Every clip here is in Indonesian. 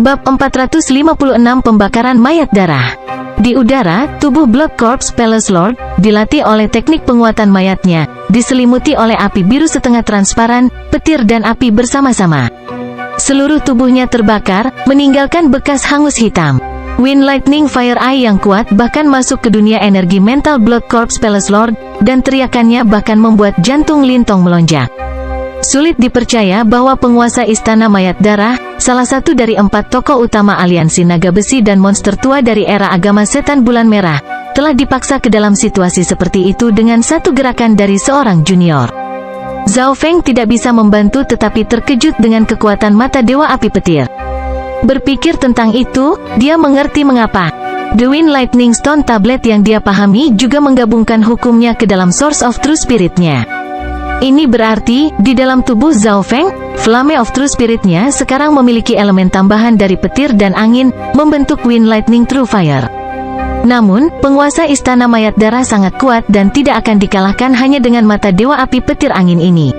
Bab 456 Pembakaran Mayat Darah. Di udara, tubuh Blood Corpse Palace Lord dilatih oleh teknik penguatan mayatnya, diselimuti oleh api biru setengah transparan, petir dan api bersama-sama. Seluruh tubuhnya terbakar, meninggalkan bekas hangus hitam. Wind Lightning Fire Eye yang kuat bahkan masuk ke dunia energi mental Blood Corpse Palace Lord, dan teriakannya bahkan membuat jantung Lintong melonjak. Sulit dipercaya bahwa penguasa Istana Mayat Darah, salah satu dari 4 tokoh utama aliansi naga besi dan monster tua dari era agama setan bulan merah, telah dipaksa ke dalam situasi seperti itu dengan satu gerakan dari seorang junior. Zhao Feng tidak bisa membantu tetapi terkejut dengan kekuatan mata Dewa Api Petir. Berpikir tentang itu, dia mengerti mengapa The Wind Lightning Stone Tablet yang dia pahami juga menggabungkan hukumnya ke dalam Source of True Spirit-nya. Ini berarti, di dalam tubuh Zhao Feng, Flame of True Spirit-nya sekarang memiliki elemen tambahan dari petir dan angin, membentuk Wind Lightning True Fire. Namun, penguasa Istana Mayat Darah sangat kuat dan tidak akan dikalahkan hanya dengan mata Dewa Api Petir Angin ini.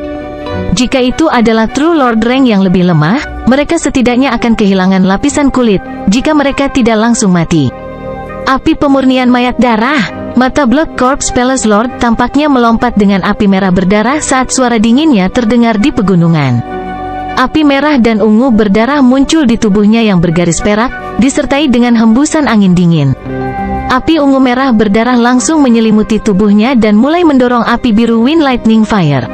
Jika itu adalah True Lord Rank yang lebih lemah, mereka setidaknya akan kehilangan lapisan kulit, jika mereka tidak langsung mati. Api pemurnian mayat darah. Mata Blood Corpse Palace Lord tampaknya melompat dengan api merah berdarah saat suara dinginnya terdengar di pegunungan. Api merah dan ungu berdarah muncul di tubuhnya yang bergaris perak, disertai dengan hembusan angin dingin. Api ungu merah berdarah langsung menyelimuti tubuhnya dan mulai mendorong api biru Wind Lightning Fire.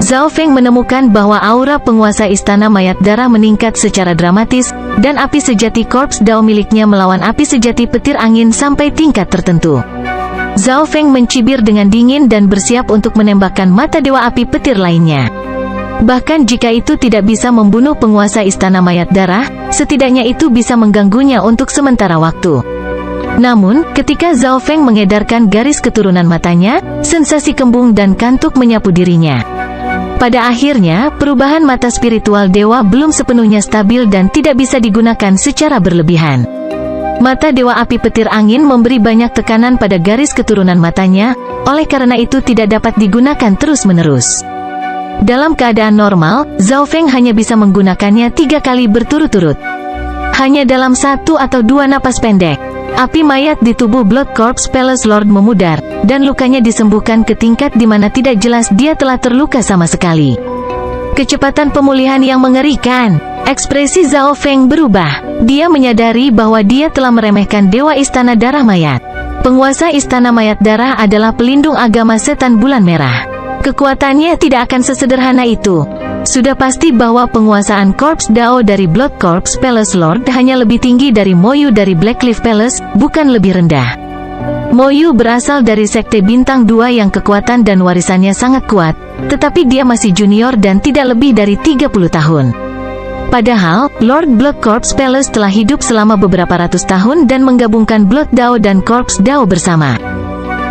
Zhao Feng menemukan bahwa aura penguasa Istana Mayat Darah meningkat secara dramatis, dan api sejati Corpse Dao miliknya melawan api sejati petir angin sampai tingkat tertentu. Zhao Feng mencibir dengan dingin dan bersiap untuk menembakkan mata Dewa Api Petir lainnya. Bahkan jika itu tidak bisa membunuh penguasa Istana Mayat Darah, setidaknya itu bisa mengganggunya untuk sementara waktu. Namun, ketika Zhao Feng mengedarkan garis keturunan matanya, sensasi kembung dan kantuk menyapu dirinya. Pada akhirnya, perubahan mata spiritual dewa belum sepenuhnya stabil dan tidak bisa digunakan secara berlebihan. Mata Dewa Api Petir Angin memberi banyak tekanan pada garis keturunan matanya, oleh karena itu tidak dapat digunakan terus-menerus. Dalam keadaan normal, Zhao Feng hanya bisa menggunakannya 3 kali berturut-turut. Hanya dalam 1 atau 2 napas pendek, api mayat di tubuh Blood Corpse Palace Lord memudar, dan lukanya disembuhkan ke tingkat di mana tidak jelas dia telah terluka sama sekali. Kecepatan pemulihan yang mengerikan. Ekspresi Zhao Feng berubah. Dia menyadari bahwa dia telah meremehkan Dewa Istana Darah Mayat. Penguasa Istana Mayat Darah adalah pelindung agama setan bulan merah. Kekuatannya tidak akan sesederhana itu. Sudah pasti bahwa penguasaan Corpse Dao dari Blood Corpse Palace Lord hanya lebih tinggi dari Moyu dari Blackcliff Palace, bukan lebih rendah. Moyu berasal dari Sekte Bintang 2 yang kekuatan dan warisannya sangat kuat, tetapi dia masih junior dan tidak lebih dari 30 tahun. Padahal, Lord Blood Corpse Palace telah hidup selama beberapa ratus tahun dan menggabungkan Blood Dao dan Corpse Dao bersama.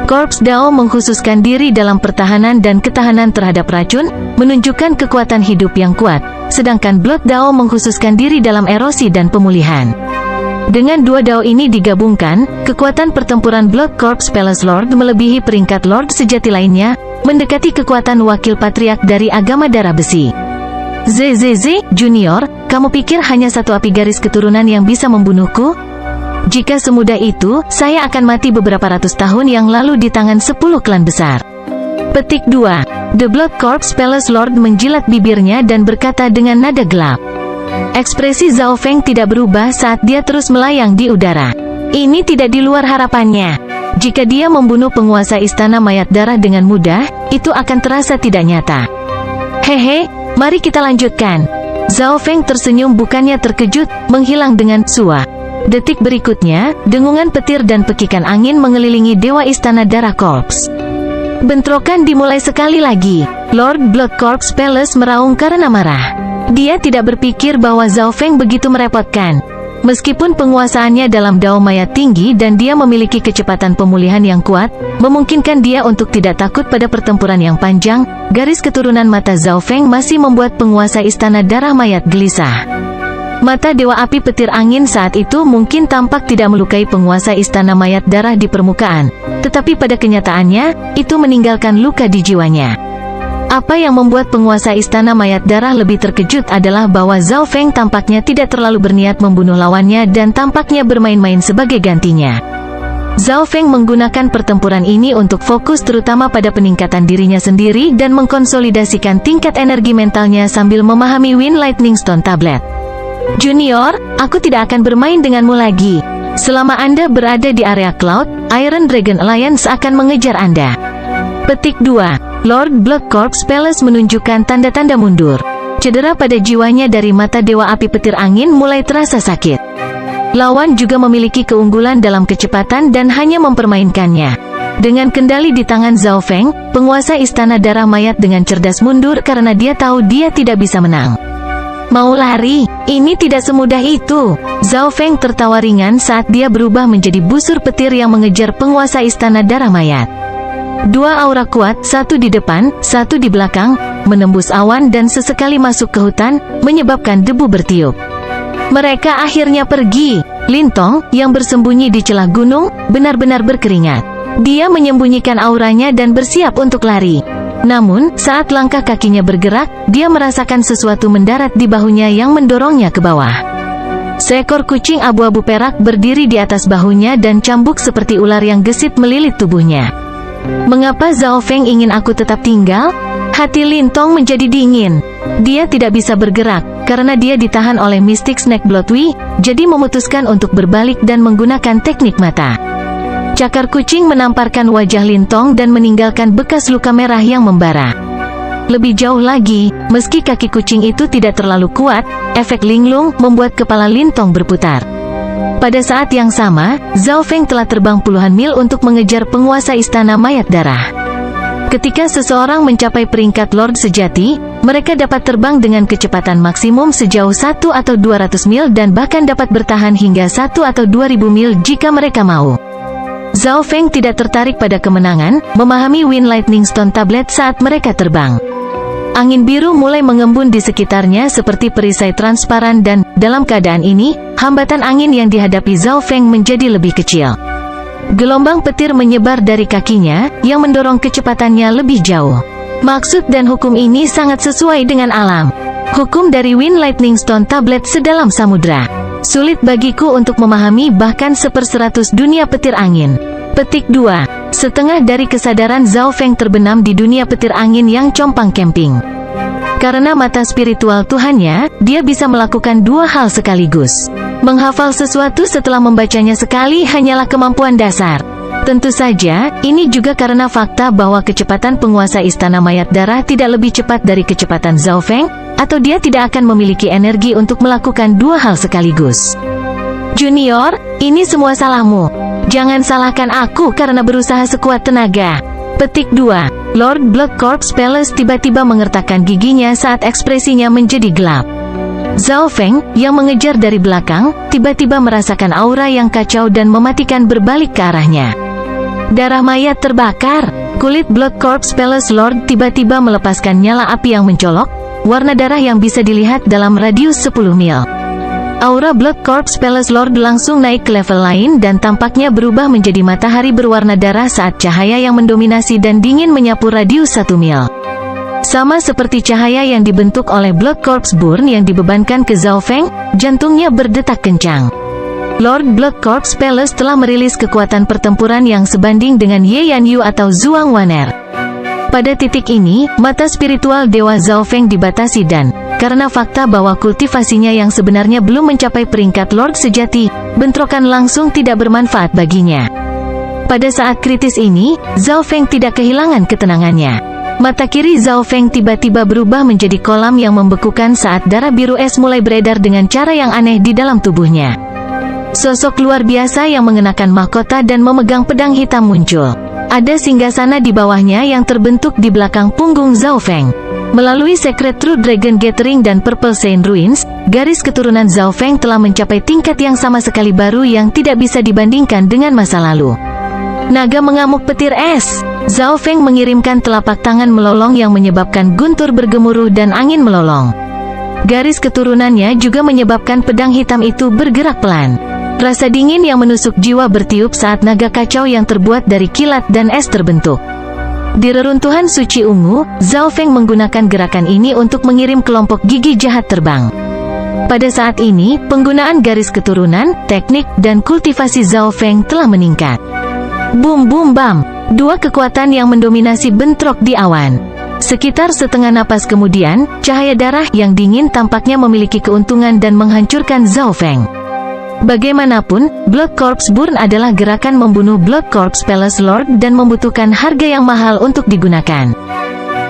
Corpse Dao mengkhususkan diri dalam pertahanan dan ketahanan terhadap racun, menunjukkan kekuatan hidup yang kuat, sedangkan Blood Dao mengkhususkan diri dalam erosi dan pemulihan. Dengan 2 Dao ini digabungkan, kekuatan pertempuran Blood Corpse Palace Lord melebihi peringkat Lord sejati lainnya, mendekati kekuatan wakil patriark dari agama darah besi. ZZZ, Junior, kamu pikir hanya 1 api garis keturunan yang bisa membunuhku? Jika semudah itu, saya akan mati beberapa ratus tahun yang lalu di tangan 10 klan besar. Petik 2. The Blood Corpse Palace Lord menjilat bibirnya dan berkata dengan nada gelap. Ekspresi Zhao Feng tidak berubah saat dia terus melayang di udara. Ini tidak di luar harapannya. Jika dia membunuh penguasa Istana Mayat Darah dengan mudah, itu akan terasa tidak nyata. Hehe, mari kita lanjutkan. Zhao Feng tersenyum bukannya terkejut, menghilang dengan sua. Detik berikutnya, dengungan petir dan pekikan angin mengelilingi Dewa Istana Darah Corpse. Bentrokan dimulai sekali lagi. Lord Blood Corpse Palace meraung karena marah. Dia tidak berpikir bahwa Zhao Feng begitu merepotkan. Meskipun penguasaannya dalam Dao Mayat tinggi dan dia memiliki kecepatan pemulihan yang kuat, memungkinkan dia untuk tidak takut pada pertempuran yang panjang, garis keturunan mata Zhao Feng masih membuat penguasa Istana Darah Mayat gelisah. Mata Dewa Api Petir Angin saat itu mungkin tampak tidak melukai penguasa Istana Mayat Darah di permukaan, tetapi pada kenyataannya, itu meninggalkan luka di jiwanya. Apa yang membuat penguasa Istana Mayat Darah lebih terkejut adalah bahwa Zhao Feng tampaknya tidak terlalu berniat membunuh lawannya dan tampaknya bermain-main sebagai gantinya. Zhao Feng menggunakan pertempuran ini untuk fokus terutama pada peningkatan dirinya sendiri dan mengkonsolidasikan tingkat energi mentalnya sambil memahami Wind Lightning Stone Tablet. Junior, aku tidak akan bermain denganmu lagi. Selama Anda berada di area Cloud, Iron Dragon Alliance akan mengejar Anda. Petik 2. Lord Blood Corps Palace menunjukkan tanda-tanda mundur. Cedera pada jiwanya dari mata Dewa Api Petir Angin mulai terasa sakit. Lawan juga memiliki keunggulan dalam kecepatan dan hanya mempermainkannya. Dengan kendali di tangan Zhao Feng, penguasa Istana Darah Mayat dengan cerdas mundur karena dia tahu dia tidak bisa menang. Mau lari? Ini tidak semudah itu. Zhao Feng tertawa ringan saat dia berubah menjadi busur petir yang mengejar penguasa Istana Darah Mayat. Dua aura kuat, satu di depan, satu di belakang, menembus awan dan sesekali masuk ke hutan, menyebabkan debu bertiup. Mereka akhirnya pergi. Lintong, yang bersembunyi di celah gunung, benar-benar berkeringat. Dia menyembunyikan auranya dan bersiap untuk lari. Namun, saat langkah kakinya bergerak, dia merasakan sesuatu mendarat di bahunya yang mendorongnya ke bawah. Seekor kucing abu-abu perak berdiri di atas bahunya dan cambuk seperti ular yang gesit melilit tubuhnya. Mengapa Zhao Feng ingin aku tetap tinggal? Hati Lintong menjadi dingin. Dia tidak bisa bergerak, karena dia ditahan oleh Mystic Snake Bloodwi, jadi memutuskan untuk berbalik dan menggunakan teknik mata. Cakar kucing menamparkan wajah Lintong dan meninggalkan bekas luka merah yang membara. Lebih jauh lagi, meski kaki kucing itu tidak terlalu kuat, efek linglung membuat kepala Lintong berputar. Pada saat yang sama, Zhao Feng telah terbang puluhan mil untuk mengejar penguasa Istana Mayat Darah. Ketika seseorang mencapai peringkat Lord sejati, mereka dapat terbang dengan kecepatan maksimum sejauh 1 atau 200 mil dan bahkan dapat bertahan hingga 1 atau 2000 mil jika mereka mau. Zhao Feng tidak tertarik pada kemenangan, memahami Wind Lightning Stone Tablet saat mereka terbang. Angin biru mulai mengembun di sekitarnya seperti perisai transparan dan, dalam keadaan ini, hambatan angin yang dihadapi Zhao Feng menjadi lebih kecil. Gelombang petir menyebar dari kakinya, yang mendorong kecepatannya lebih jauh. Maksud dan hukum ini sangat sesuai dengan alam. Hukum dari Wind Lightning Stone Tablet sedalam samudra. Sulit bagiku untuk memahami bahkan 1/100 dunia petir angin. Petik 2. Setengah dari kesadaran Zhao Feng terbenam di dunia petir angin yang compang camping. Karena mata spiritual Tuhannya, dia bisa melakukan dua hal sekaligus. Menghafal sesuatu setelah membacanya sekali hanyalah kemampuan dasar. Tentu saja, ini juga karena fakta bahwa kecepatan penguasa Istana Mayat Darah tidak lebih cepat dari kecepatan Zhao Feng, atau dia tidak akan memiliki energi untuk melakukan dua hal sekaligus. Junior, ini semua salahmu. Jangan salahkan aku karena berusaha sekuat tenaga. Petik 2. Lord Blood Corps Palace tiba-tiba mengertakkan giginya saat ekspresinya menjadi gelap. Zhao Feng, yang mengejar dari belakang, tiba-tiba merasakan aura yang kacau dan mematikan berbalik ke arahnya. Darah mayat terbakar. Kulit Blood Corps Palace Lord tiba-tiba melepaskan nyala api yang mencolok, warna darah yang bisa dilihat dalam radius 10 mil. Aura Blood Corps Palace Lord langsung naik ke level lain dan tampaknya berubah menjadi matahari berwarna darah saat cahaya yang mendominasi dan dingin menyapu radius 1 mil. Sama seperti cahaya yang dibentuk oleh Blood Corps Burn yang dibebankan ke Zhao Feng, jantungnya berdetak kencang. Lord Blood Corps Palace telah merilis kekuatan pertempuran yang sebanding dengan Ye Yanyu atau Zhuang Waner. Pada titik ini, mata spiritual Dewa Zhao Feng dibatasi dan, karena fakta bahwa kultivasinya yang sebenarnya belum mencapai peringkat Lord sejati, bentrokan langsung tidak bermanfaat baginya. Pada saat kritis ini, Zhao Feng tidak kehilangan ketenangannya. Mata kiri Zhao Feng tiba-tiba berubah menjadi kolam yang membekukan saat darah biru es mulai beredar dengan cara yang aneh di dalam tubuhnya. Sosok luar biasa yang mengenakan mahkota dan memegang pedang hitam muncul. Ada singgasana di bawahnya yang terbentuk di belakang punggung Zhao Feng. Melalui Secret True Dragon Gathering dan Purple Saint Ruins, garis keturunan Zhao Feng telah mencapai tingkat yang sama sekali baru yang tidak bisa dibandingkan dengan masa lalu. Naga mengamuk petir es. Zhao Feng mengirimkan telapak tangan melolong yang menyebabkan guntur bergemuruh dan angin melolong. Garis keturunannya juga menyebabkan pedang hitam itu bergerak pelan. Rasa dingin yang menusuk jiwa bertiup saat naga kacau yang terbuat dari kilat dan es terbentuk. Di reruntuhan suci ungu, Zhao Feng menggunakan gerakan ini untuk mengirim kelompok gigi jahat terbang. Pada saat ini, penggunaan garis keturunan, teknik, dan kultivasi Zhao Feng telah meningkat. Boom boom bam, dua kekuatan yang mendominasi bentrok di awan. Sekitar setengah napas kemudian, cahaya darah yang dingin tampaknya memiliki keuntungan dan menghancurkan Zhao Feng. Bagaimanapun, Blood Corpse Burn adalah gerakan membunuh Blood Corpse Palace Lord dan membutuhkan harga yang mahal untuk digunakan.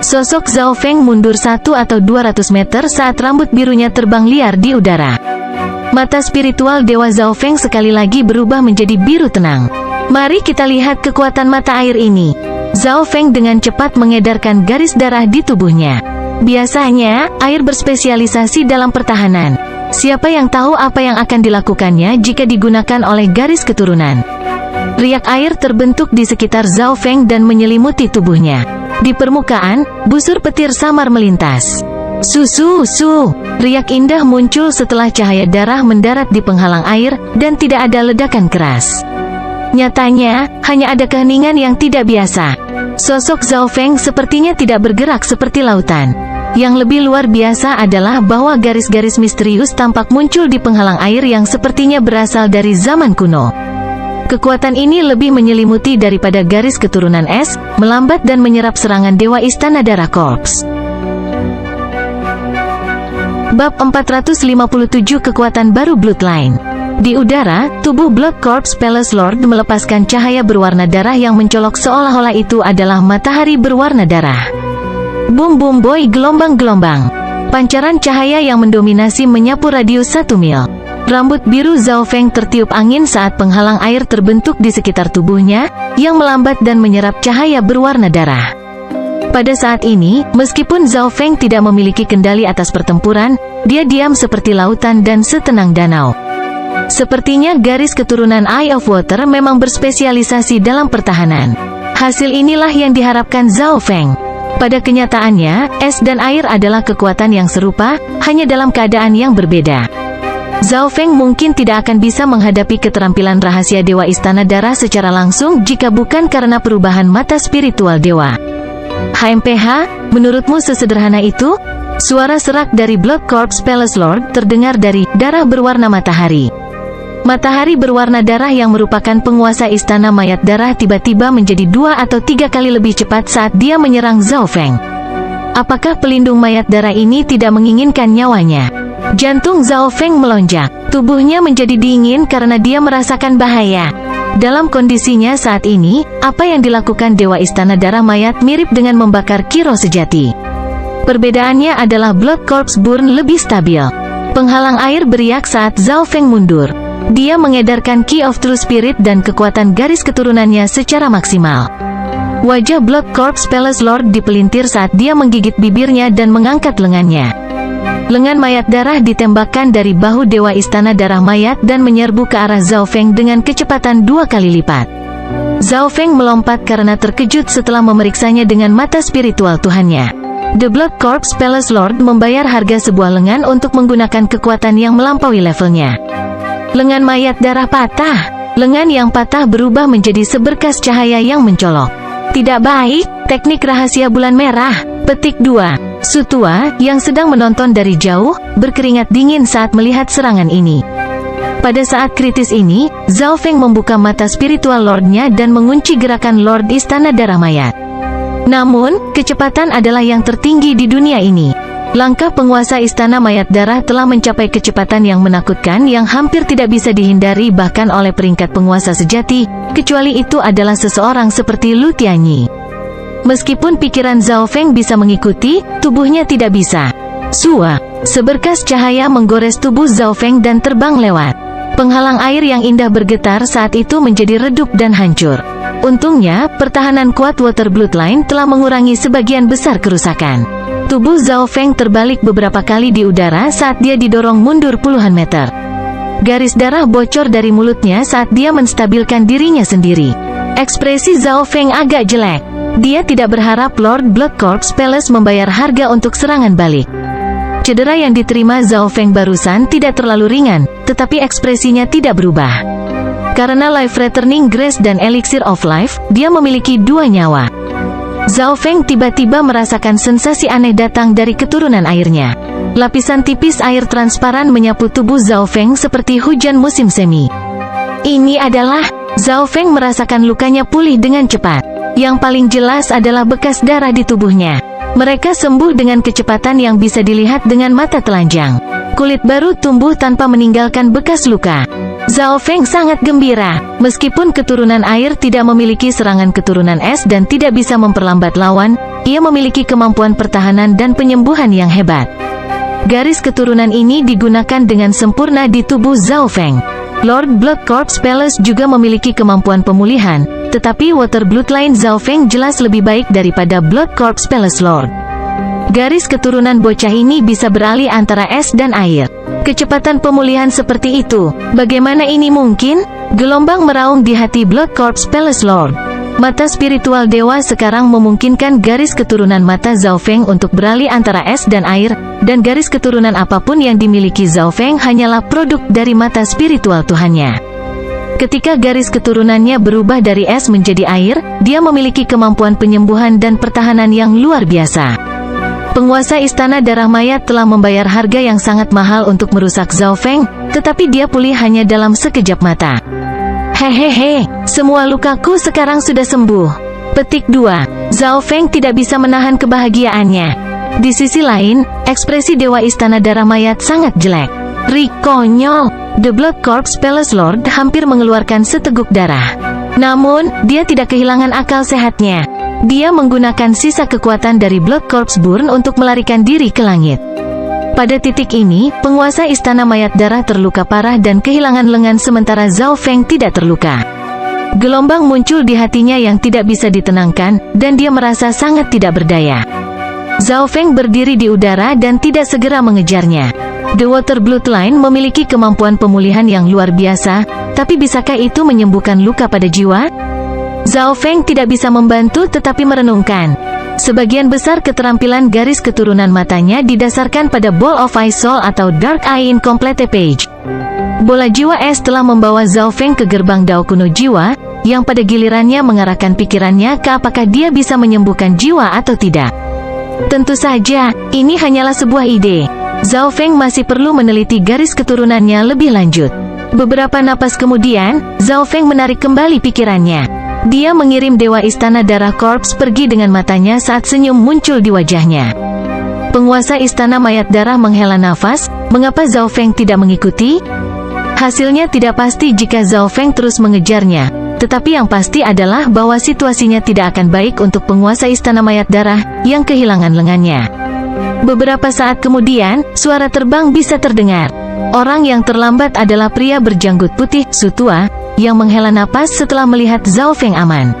Sosok Zhao Feng mundur 1 atau 200 meter saat rambut birunya terbang liar di udara. Mata spiritual Dewa Zhao Feng sekali lagi berubah menjadi biru tenang. Mari kita lihat kekuatan mata air ini. Zhao Feng dengan cepat mengedarkan garis darah di tubuhnya. Biasanya, air berspesialisasi dalam pertahanan. Siapa yang tahu apa yang akan dilakukannya jika digunakan oleh garis keturunan? Riak air terbentuk di sekitar Zhao Feng dan menyelimuti tubuhnya. Di permukaan, busur petir samar melintas. Su. Riak indah muncul setelah cahaya darah mendarat di penghalang air, dan tidak ada ledakan keras. Nyatanya, hanya ada keheningan yang tidak biasa. Sosok Zhao Feng sepertinya tidak bergerak seperti lautan. Yang lebih luar biasa adalah bahwa garis-garis misterius tampak muncul di penghalang air yang sepertinya berasal dari zaman kuno. Kekuatan ini lebih menyelimuti daripada garis keturunan es, melambat dan menyerap serangan Dewa Istana Darah Corps. Bab 457 Kekuatan Baru Bloodline. Di udara, tubuh Blood Corpse Palace Lord melepaskan cahaya berwarna darah yang mencolok seolah-olah itu adalah matahari berwarna darah. Boom boom boy, gelombang-gelombang. Pancaran cahaya yang mendominasi menyapu radius 1 mil. Rambut biru Zhao Feng tertiup angin saat penghalang air terbentuk di sekitar tubuhnya, yang melambat dan menyerap cahaya berwarna darah. Pada saat ini, meskipun Zhao Feng tidak memiliki kendali atas pertempuran, dia diam seperti lautan dan setenang danau. Sepertinya garis keturunan Eye of Water memang berspesialisasi dalam pertahanan. Hasil inilah yang diharapkan Zhao Feng. Pada kenyataannya, es dan air adalah kekuatan yang serupa, hanya dalam keadaan yang berbeda. Zhao Feng mungkin tidak akan bisa menghadapi keterampilan rahasia Dewa Istana Darah secara langsung jika bukan karena perubahan mata spiritual dewa. HMPH, menurutmu sesederhana itu? Suara serak dari Blood Corpse Palace Lord terdengar dari darah berwarna matahari. Matahari berwarna darah yang merupakan penguasa istana mayat darah tiba-tiba menjadi 2 atau 3 kali lebih cepat saat dia menyerang Zhao Feng. Apakah pelindung mayat darah ini tidak menginginkan nyawanya? Jantung Zhao Feng melonjak. Tubuhnya menjadi dingin karena dia merasakan bahaya. Dalam kondisinya saat ini, apa yang dilakukan Dewa Istana Darah Mayat mirip dengan membakar kiro sejati. Perbedaannya adalah Blood Corpse Burn lebih stabil. Penghalang air beriak saat Zhao Feng mundur. Dia mengedarkan Key of True Spirit dan kekuatan garis keturunannya secara maksimal. Wajah Blood Corpse Palace Lord dipelintir saat dia menggigit bibirnya dan mengangkat lengannya. Lengan mayat darah ditembakkan dari bahu Dewa Istana Darah Mayat dan menyerbu ke arah Zhao Feng dengan kecepatan 2 kali lipat. Zhao Feng melompat karena terkejut setelah memeriksanya dengan mata spiritual Tuhannya. The Blood Corpse Palace Lord membayar harga sebuah lengan untuk menggunakan kekuatan yang melampaui levelnya. Lengan mayat darah patah. Lengan yang patah berubah menjadi seberkas cahaya yang mencolok. Tidak baik, teknik rahasia bulan merah. Petik 2. Sutua, yang sedang menonton dari jauh, berkeringat dingin saat melihat serangan ini. Pada saat kritis ini, Zhao Feng membuka mata spiritual Lordnya dan mengunci gerakan Lord Istana Darah Mayat. Namun, kecepatan adalah yang tertinggi di dunia ini. Langkah penguasa Istana Mayat Darah telah mencapai kecepatan yang menakutkan yang hampir tidak bisa dihindari bahkan oleh peringkat penguasa sejati, kecuali itu adalah seseorang seperti Lu Tianyi. Meskipun pikiran Zhao Feng bisa mengikuti, tubuhnya tidak bisa. Sua, seberkas cahaya menggores tubuh Zhao Feng dan terbang lewat. Penghalang air yang indah bergetar saat itu menjadi redup dan hancur. Untungnya, pertahanan kuat Water Bloodline telah mengurangi sebagian besar kerusakan. Tubuh Zhao Feng terbalik beberapa kali di udara saat dia didorong mundur puluhan meter. Garis darah bocor dari mulutnya saat dia menstabilkan dirinya sendiri. Ekspresi Zhao Feng agak jelek. Dia tidak berharap Lord Blood Corpse Palace membayar harga untuk serangan balik. Cedera yang diterima Zhao Feng barusan tidak terlalu ringan, tetapi ekspresinya tidak berubah. Karena Life Returning Grace dan Elixir of Life, dia memiliki 2 nyawa. Zhao Feng tiba-tiba merasakan sensasi aneh datang dari keturunan airnya. Lapisan tipis air transparan menyapu tubuh Zhao Feng seperti hujan musim semi. Ini adalah... Zhao Feng merasakan lukanya pulih dengan cepat. Yang paling jelas adalah bekas darah di tubuhnya. Mereka sembuh dengan kecepatan yang bisa dilihat dengan mata telanjang. Kulit baru tumbuh tanpa meninggalkan bekas luka. Zhao Feng sangat gembira. Meskipun keturunan air tidak memiliki serangan keturunan es dan tidak bisa memperlambat lawan, ia memiliki kemampuan pertahanan dan penyembuhan yang hebat. Garis keturunan ini digunakan dengan sempurna di tubuh Zhao Feng. Lord Blood Corpse Palace juga memiliki kemampuan pemulihan, tetapi Water Bloodline Zhao Feng jelas lebih baik daripada Blood Corpse Palace Lord. Garis keturunan bocah ini bisa beralih antara es dan air. Kecepatan pemulihan seperti itu, bagaimana ini mungkin? Gelombang meraung di hati Blood Corpse Palace Lord. Mata spiritual dewa sekarang memungkinkan garis keturunan mata Zhao Feng untuk beralih antara es dan air, dan garis keturunan apapun yang dimiliki Zhao Feng hanyalah produk dari mata spiritual Tuhannya. Ketika garis keturunannya berubah dari es menjadi air, dia memiliki kemampuan penyembuhan dan pertahanan yang luar biasa. Penguasa Istana Darah Mayat telah membayar harga yang sangat mahal untuk merusak Zhao Feng, tetapi dia pulih hanya dalam sekejap mata. Hehehe, semua lukaku sekarang sudah sembuh. Petik 2. Zhao Feng tidak bisa menahan kebahagiaannya. Di sisi lain, ekspresi Dewa Istana Darah Mayat sangat jelek. Konyol. The Blood Corpse Palace Lord hampir mengeluarkan seteguk darah. Namun, dia tidak kehilangan akal sehatnya. Dia menggunakan sisa kekuatan dari Blood Corpse Burn untuk melarikan diri ke langit. Pada titik ini, penguasa Istana Mayat Darah terluka parah dan kehilangan lengan sementara Zhao Feng tidak terluka. Gelombang muncul di hatinya yang tidak bisa ditenangkan, dan dia merasa sangat tidak berdaya. Zhao Feng berdiri di udara dan tidak segera mengejarnya. The Water Bloodline memiliki kemampuan pemulihan yang luar biasa, tapi bisakah itu menyembuhkan luka pada jiwa? Zhao Feng tidak bisa membantu tetapi merenungkan. Sebagian besar keterampilan garis keturunan matanya didasarkan pada Ball of Ice Soul atau Dark Eye Incomplete Page. Bola jiwa es telah membawa Zhao Feng ke gerbang Dao kuno jiwa, yang pada gilirannya mengarahkan pikirannya ke apakah dia bisa menyembuhkan jiwa atau tidak. Tentu saja, ini hanyalah sebuah ide. Zhao Feng masih perlu meneliti garis keturunannya lebih lanjut. Beberapa napas kemudian, Zhao Feng menarik kembali pikirannya. Dia mengirim Dewa Istana Darah Corps pergi dengan matanya saat senyum muncul di wajahnya. Penguasa Istana Mayat Darah menghela nafas, mengapa Zhao Feng tidak mengikuti? Hasilnya tidak pasti jika Zhao Feng terus mengejarnya, tetapi yang pasti adalah bahwa situasinya tidak akan baik untuk penguasa Istana Mayat Darah yang kehilangan lengannya. Beberapa saat kemudian, suara terbang bisa terdengar. Orang yang terlambat adalah pria berjanggut putih, Sutua, yang menghela napas setelah melihat Zhao Feng aman.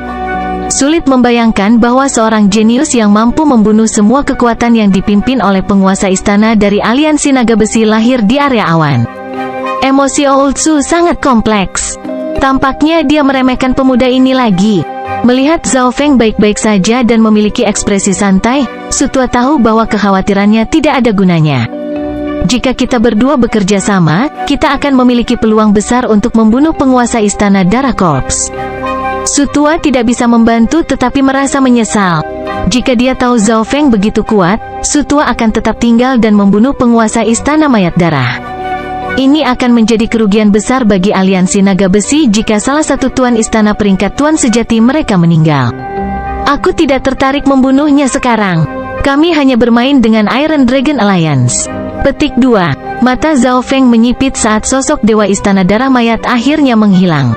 Sulit membayangkan bahwa seorang jenius yang mampu membunuh semua kekuatan yang dipimpin oleh penguasa istana dari aliansi naga besi lahir di area awan. Emosi Old Su sangat kompleks. Tampaknya dia meremehkan pemuda ini lagi. Melihat Zhao Feng baik-baik saja dan memiliki ekspresi santai, Sutua tahu bahwa kekhawatirannya tidak ada gunanya. Jika kita berdua bekerja sama, kita akan memiliki peluang besar untuk membunuh penguasa Istana Darah Corps. Sutua tidak bisa membantu tetapi merasa menyesal. Jika dia tahu Zhao Feng begitu kuat, Sutua akan tetap tinggal dan membunuh penguasa Istana Mayat Darah. Ini akan menjadi kerugian besar bagi aliansi naga besi jika salah satu tuan istana peringkat tuan sejati mereka meninggal. Aku tidak tertarik membunuhnya sekarang. Kami hanya bermain dengan Iron Dragon Alliance. Petik 2. Mata Zhao Feng menyipit saat sosok Dewa Istana Darah Mayat akhirnya menghilang.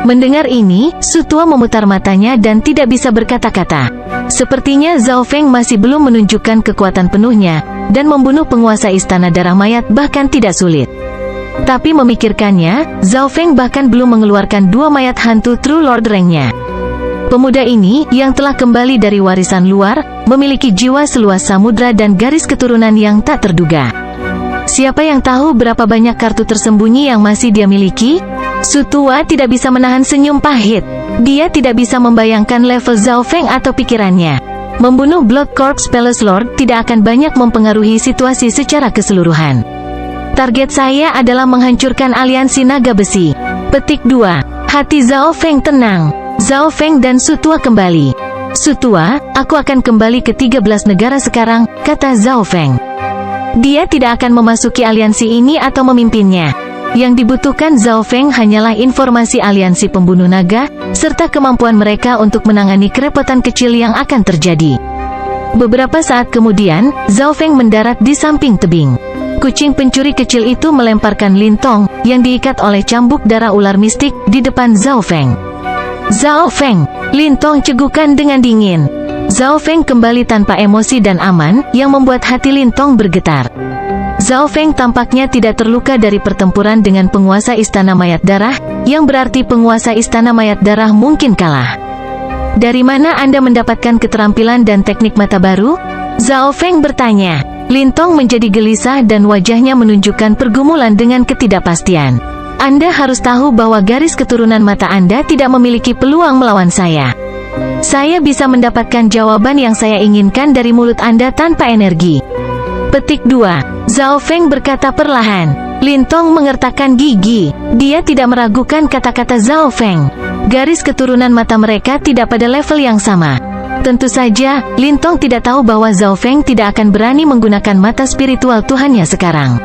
Mendengar ini, Sutua memutar matanya dan tidak bisa berkata-kata. Sepertinya Zhao Feng masih belum menunjukkan kekuatan penuhnya, dan membunuh penguasa Istana Darah Mayat bahkan tidak sulit. Tapi memikirkannya, Zhao Feng bahkan belum mengeluarkan 2 mayat hantu True Lord Rank-nya. Pemuda ini, yang telah kembali dari warisan luar, memiliki jiwa seluas samudra dan garis keturunan yang tak terduga. Siapa yang tahu berapa banyak kartu tersembunyi yang masih dia miliki? Sutua tidak bisa menahan senyum pahit. Dia tidak bisa membayangkan level Zhao Feng atau pikirannya. Membunuh Blood Corpse Palace Lord tidak akan banyak mempengaruhi situasi secara keseluruhan. Target saya adalah menghancurkan aliansi naga besi. Petik 2. Hati Zhao Feng tenang. Zhao Feng dan Sutua kembali. Sutua, aku akan kembali ke 13 negara sekarang, kata Zhao Feng. Dia tidak akan memasuki aliansi ini atau memimpinnya. Yang dibutuhkan Zhao Feng hanyalah informasi aliansi pembunuh naga, serta kemampuan mereka untuk menangani kerepotan kecil yang akan terjadi. Beberapa saat kemudian, Zhao Feng mendarat di samping tebing. Kucing pencuri kecil itu melemparkan lintong, yang diikat oleh cambuk darah ular mistik, di depan Zhao Feng. Zhao Feng, lintong cegukan dengan dingin. Zhao Feng kembali tanpa emosi dan aman, yang membuat hati lintong bergetar. Zhao Feng tampaknya tidak terluka dari pertempuran dengan penguasa Istana Mayat Darah, yang berarti penguasa Istana Mayat Darah mungkin kalah. Dari mana Anda mendapatkan keterampilan dan teknik mata baru? Zhao Feng bertanya. Lintong menjadi gelisah dan wajahnya menunjukkan pergumulan dengan ketidakpastian. Anda harus tahu bahwa garis keturunan mata Anda tidak memiliki peluang melawan saya. Saya bisa mendapatkan jawaban yang saya inginkan dari mulut Anda tanpa energi. Petik 2. Zhao Feng berkata perlahan. Lintong mengertakkan gigi. Dia tidak meragukan kata-kata Zhao Feng. Garis keturunan mata mereka tidak pada level yang sama. Tentu saja, Lintong tidak tahu bahwa Zhao Feng tidak akan berani menggunakan mata spiritual Tuhannya sekarang.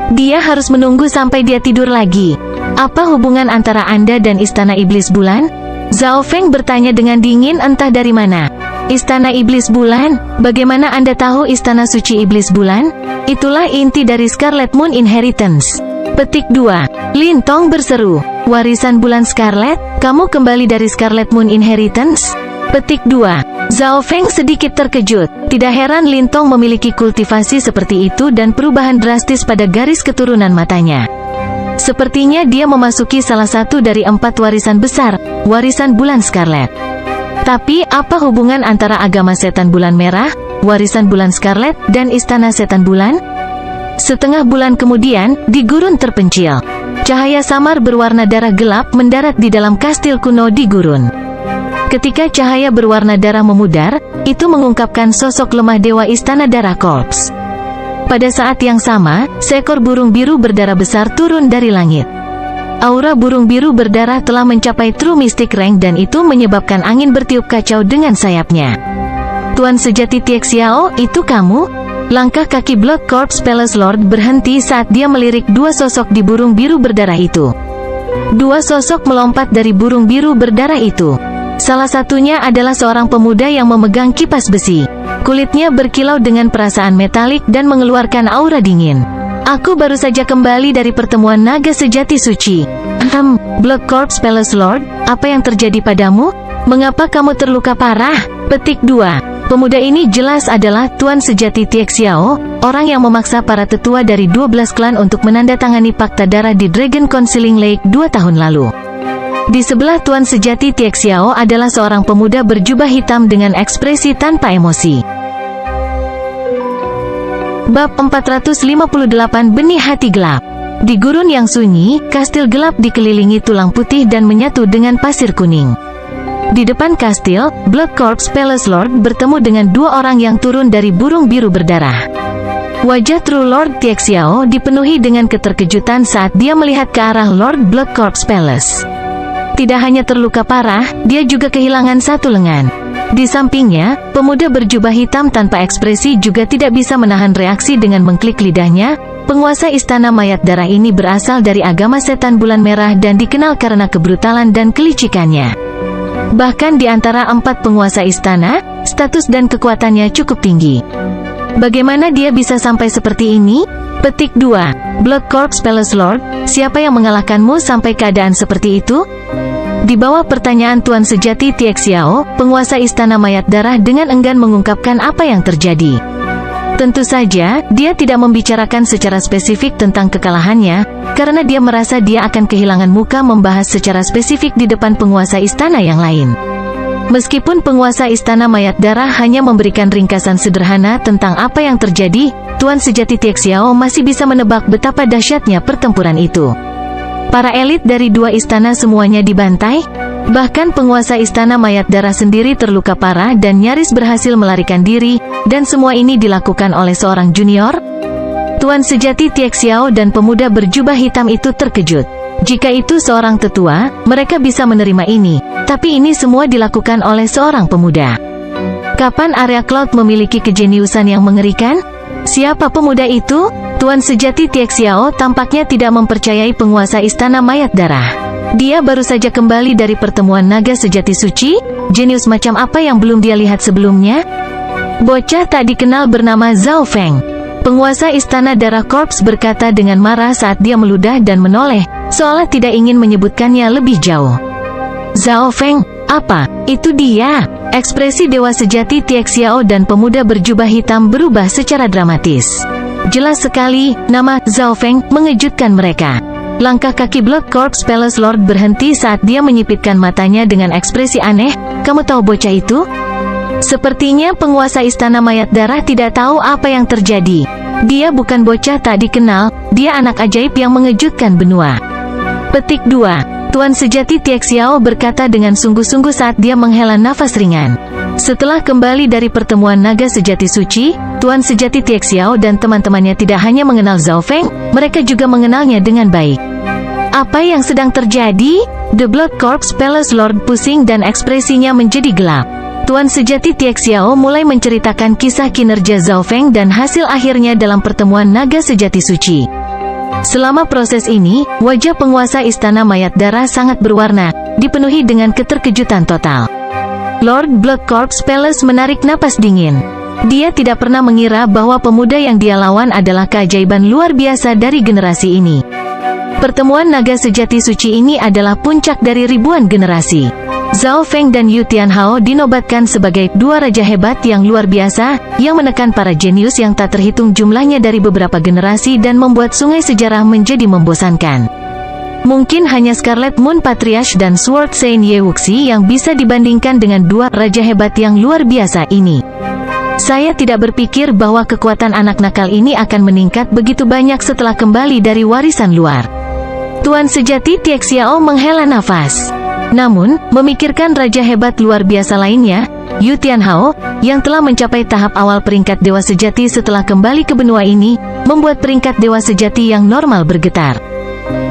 Dia harus menunggu sampai dia tidur lagi. Apa hubungan antara Anda dan Istana Iblis Bulan? Zhao Feng bertanya dengan dingin entah dari mana. Istana Iblis Bulan? Bagaimana Anda tahu Istana Suci Iblis Bulan? Itulah inti dari Scarlet Moon Inheritance. Petik 2. Lintong berseru. Warisan bulan Scarlet? Kamu kembali dari Scarlet Moon Inheritance? Petik 2. Zhao Feng sedikit terkejut. Tidak heran Lintong memiliki kultivasi seperti itu dan perubahan drastis pada garis keturunan matanya. Sepertinya dia memasuki salah satu dari 4 warisan besar, warisan bulan Scarlet. Tapi, apa hubungan antara agama setan bulan merah, warisan bulan Scarlet, dan istana setan bulan? Setengah bulan kemudian, di gurun terpencil, cahaya samar berwarna darah gelap mendarat di dalam kastil kuno di gurun. Ketika cahaya berwarna darah memudar, itu mengungkapkan sosok lemah dewa istana darah Corps. Pada saat yang sama, seekor burung biru berdarah besar turun dari langit. Aura burung biru berdarah telah mencapai True Mystic Rank dan itu menyebabkan angin bertiup kacau dengan sayapnya. Tuan sejati Tiek Xiao, itu kamu? Langkah kaki Blood Corps Palace Lord berhenti saat dia melirik 2 sosok di burung biru berdarah itu. 2 sosok melompat dari burung biru berdarah itu. Salah satunya adalah seorang pemuda yang memegang kipas besi. Kulitnya berkilau dengan perasaan metalik dan mengeluarkan aura dingin. Aku baru saja kembali dari pertemuan naga sejati suci. Blood Corps Palace Lord, apa yang terjadi padamu? Mengapa kamu terluka parah? Petik 2. Pemuda ini jelas adalah Tuan sejati Tiek Xiao, orang yang memaksa para tetua dari 12 klan untuk menandatangani fakta darah di Dragon Concealing Lake 2 tahun lalu. Di sebelah Tuan sejati Tiek Xiao adalah seorang pemuda berjubah hitam dengan ekspresi tanpa emosi. Bab 458 Benih Hati Gelap. Di gurun yang sunyi, kastil gelap dikelilingi tulang putih dan menyatu dengan pasir kuning. Di depan kastil, Blood Corps Palace Lord bertemu dengan 2 orang yang turun dari burung biru berdarah. Wajah True Lord Tiek Xiao dipenuhi dengan keterkejutan saat dia melihat ke arah Lord Blood Corps Palace. Tidak hanya terluka parah, dia juga kehilangan 1 lengan. Di sampingnya, pemuda berjubah hitam tanpa ekspresi juga tidak bisa menahan reaksi dengan mengklik lidahnya. Penguasa istana mayat darah ini berasal dari agama setan bulan merah dan dikenal karena kebrutalan dan kelicikannya. Bahkan di antara 4 penguasa istana, status dan kekuatannya cukup tinggi. Bagaimana dia bisa sampai seperti ini? Petik 2. Blood Corps Palace Lord, siapa yang mengalahkanmu sampai keadaan seperti itu? Di bawah pertanyaan Tuan sejati Tiek Xiao, penguasa istana mayat darah dengan enggan mengungkapkan apa yang terjadi. Tentu saja, dia tidak membicarakan secara spesifik tentang kekalahannya, karena dia merasa dia akan kehilangan muka membahas secara spesifik di depan penguasa istana yang lain. Meskipun penguasa istana mayat darah hanya memberikan ringkasan sederhana tentang apa yang terjadi, Tuan sejati Tiek Xiao masih bisa menebak betapa dahsyatnya pertempuran itu. Para elit dari 2 istana semuanya dibantai, bahkan penguasa istana mayat darah sendiri terluka parah dan nyaris berhasil melarikan diri, dan semua ini dilakukan oleh seorang junior? Tuan sejati Tiek Xiao dan pemuda berjubah hitam itu terkejut. Jika itu seorang tetua, mereka bisa menerima ini, tapi ini semua dilakukan oleh seorang pemuda. Kapan Area Cloud memiliki kejeniusan yang mengerikan? Siapa pemuda itu? Tuan sejati Tiek Xiao tampaknya tidak mempercayai penguasa Istana Mayat Darah. Dia baru saja kembali dari pertemuan naga sejati suci. Jenius macam apa yang belum dia lihat sebelumnya? Bocah tak dikenal bernama Zhao Feng. Penguasa Istana Darah Corps berkata dengan marah saat dia meludah dan menoleh, seolah tidak ingin menyebutkannya lebih jauh. Zhao Feng, apa? Itu dia. Ekspresi Dewa Sejati Tiek Xiao dan pemuda berjubah hitam berubah secara dramatis. Jelas sekali, nama Zhao Feng mengejutkan mereka. Langkah kaki Blood Corps Palace Lord berhenti saat dia menyipitkan matanya dengan ekspresi aneh. Kamu tahu bocah itu? Sepertinya penguasa Istana Mayat Darah tidak tahu apa yang terjadi. Dia bukan bocah tak dikenal, dia anak ajaib yang mengejutkan benua. Petik 2. Tuan sejati Tiek Xiao berkata dengan sungguh-sungguh saat dia menghela nafas ringan. Setelah kembali dari pertemuan naga sejati suci, Tuan sejati Tiek Xiao dan teman-temannya tidak hanya mengenal Zhao Feng, mereka juga mengenalnya dengan baik. Apa yang sedang terjadi? The Blood Corps Palace Lord pusing dan ekspresinya menjadi gelap. Tuan sejati Tiek Xiao mulai menceritakan kisah kinerja Zhao Feng dan hasil akhirnya dalam pertemuan naga sejati suci. Selama proses ini, wajah penguasa Istana Mayat Darah sangat berwarna, dipenuhi dengan keterkejutan total. Lord Blood Corps Palace menarik napas dingin. Dia tidak pernah mengira bahwa pemuda yang dia lawan adalah keajaiban luar biasa dari generasi ini. Pertemuan naga sejati suci ini adalah puncak dari ribuan generasi. Zhao Feng dan Yu Tianhao dinobatkan sebagai dua raja hebat yang luar biasa, yang menekan para jenius yang tak terhitung jumlahnya dari beberapa generasi dan membuat sungai sejarah menjadi membosankan. Mungkin hanya Scarlet Moon Patriarch dan Sword Saint Ye Wuxi yang bisa dibandingkan dengan dua raja hebat yang luar biasa ini. Saya tidak berpikir bahwa kekuatan anak nakal ini akan meningkat begitu banyak setelah kembali dari warisan luar. Tuan sejati Tiek Xiao menghela nafas. Namun, memikirkan raja hebat luar biasa lainnya, Yu Tianhao, yang telah mencapai tahap awal peringkat Dewa Sejati setelah kembali ke benua ini, membuat peringkat Dewa Sejati yang normal bergetar.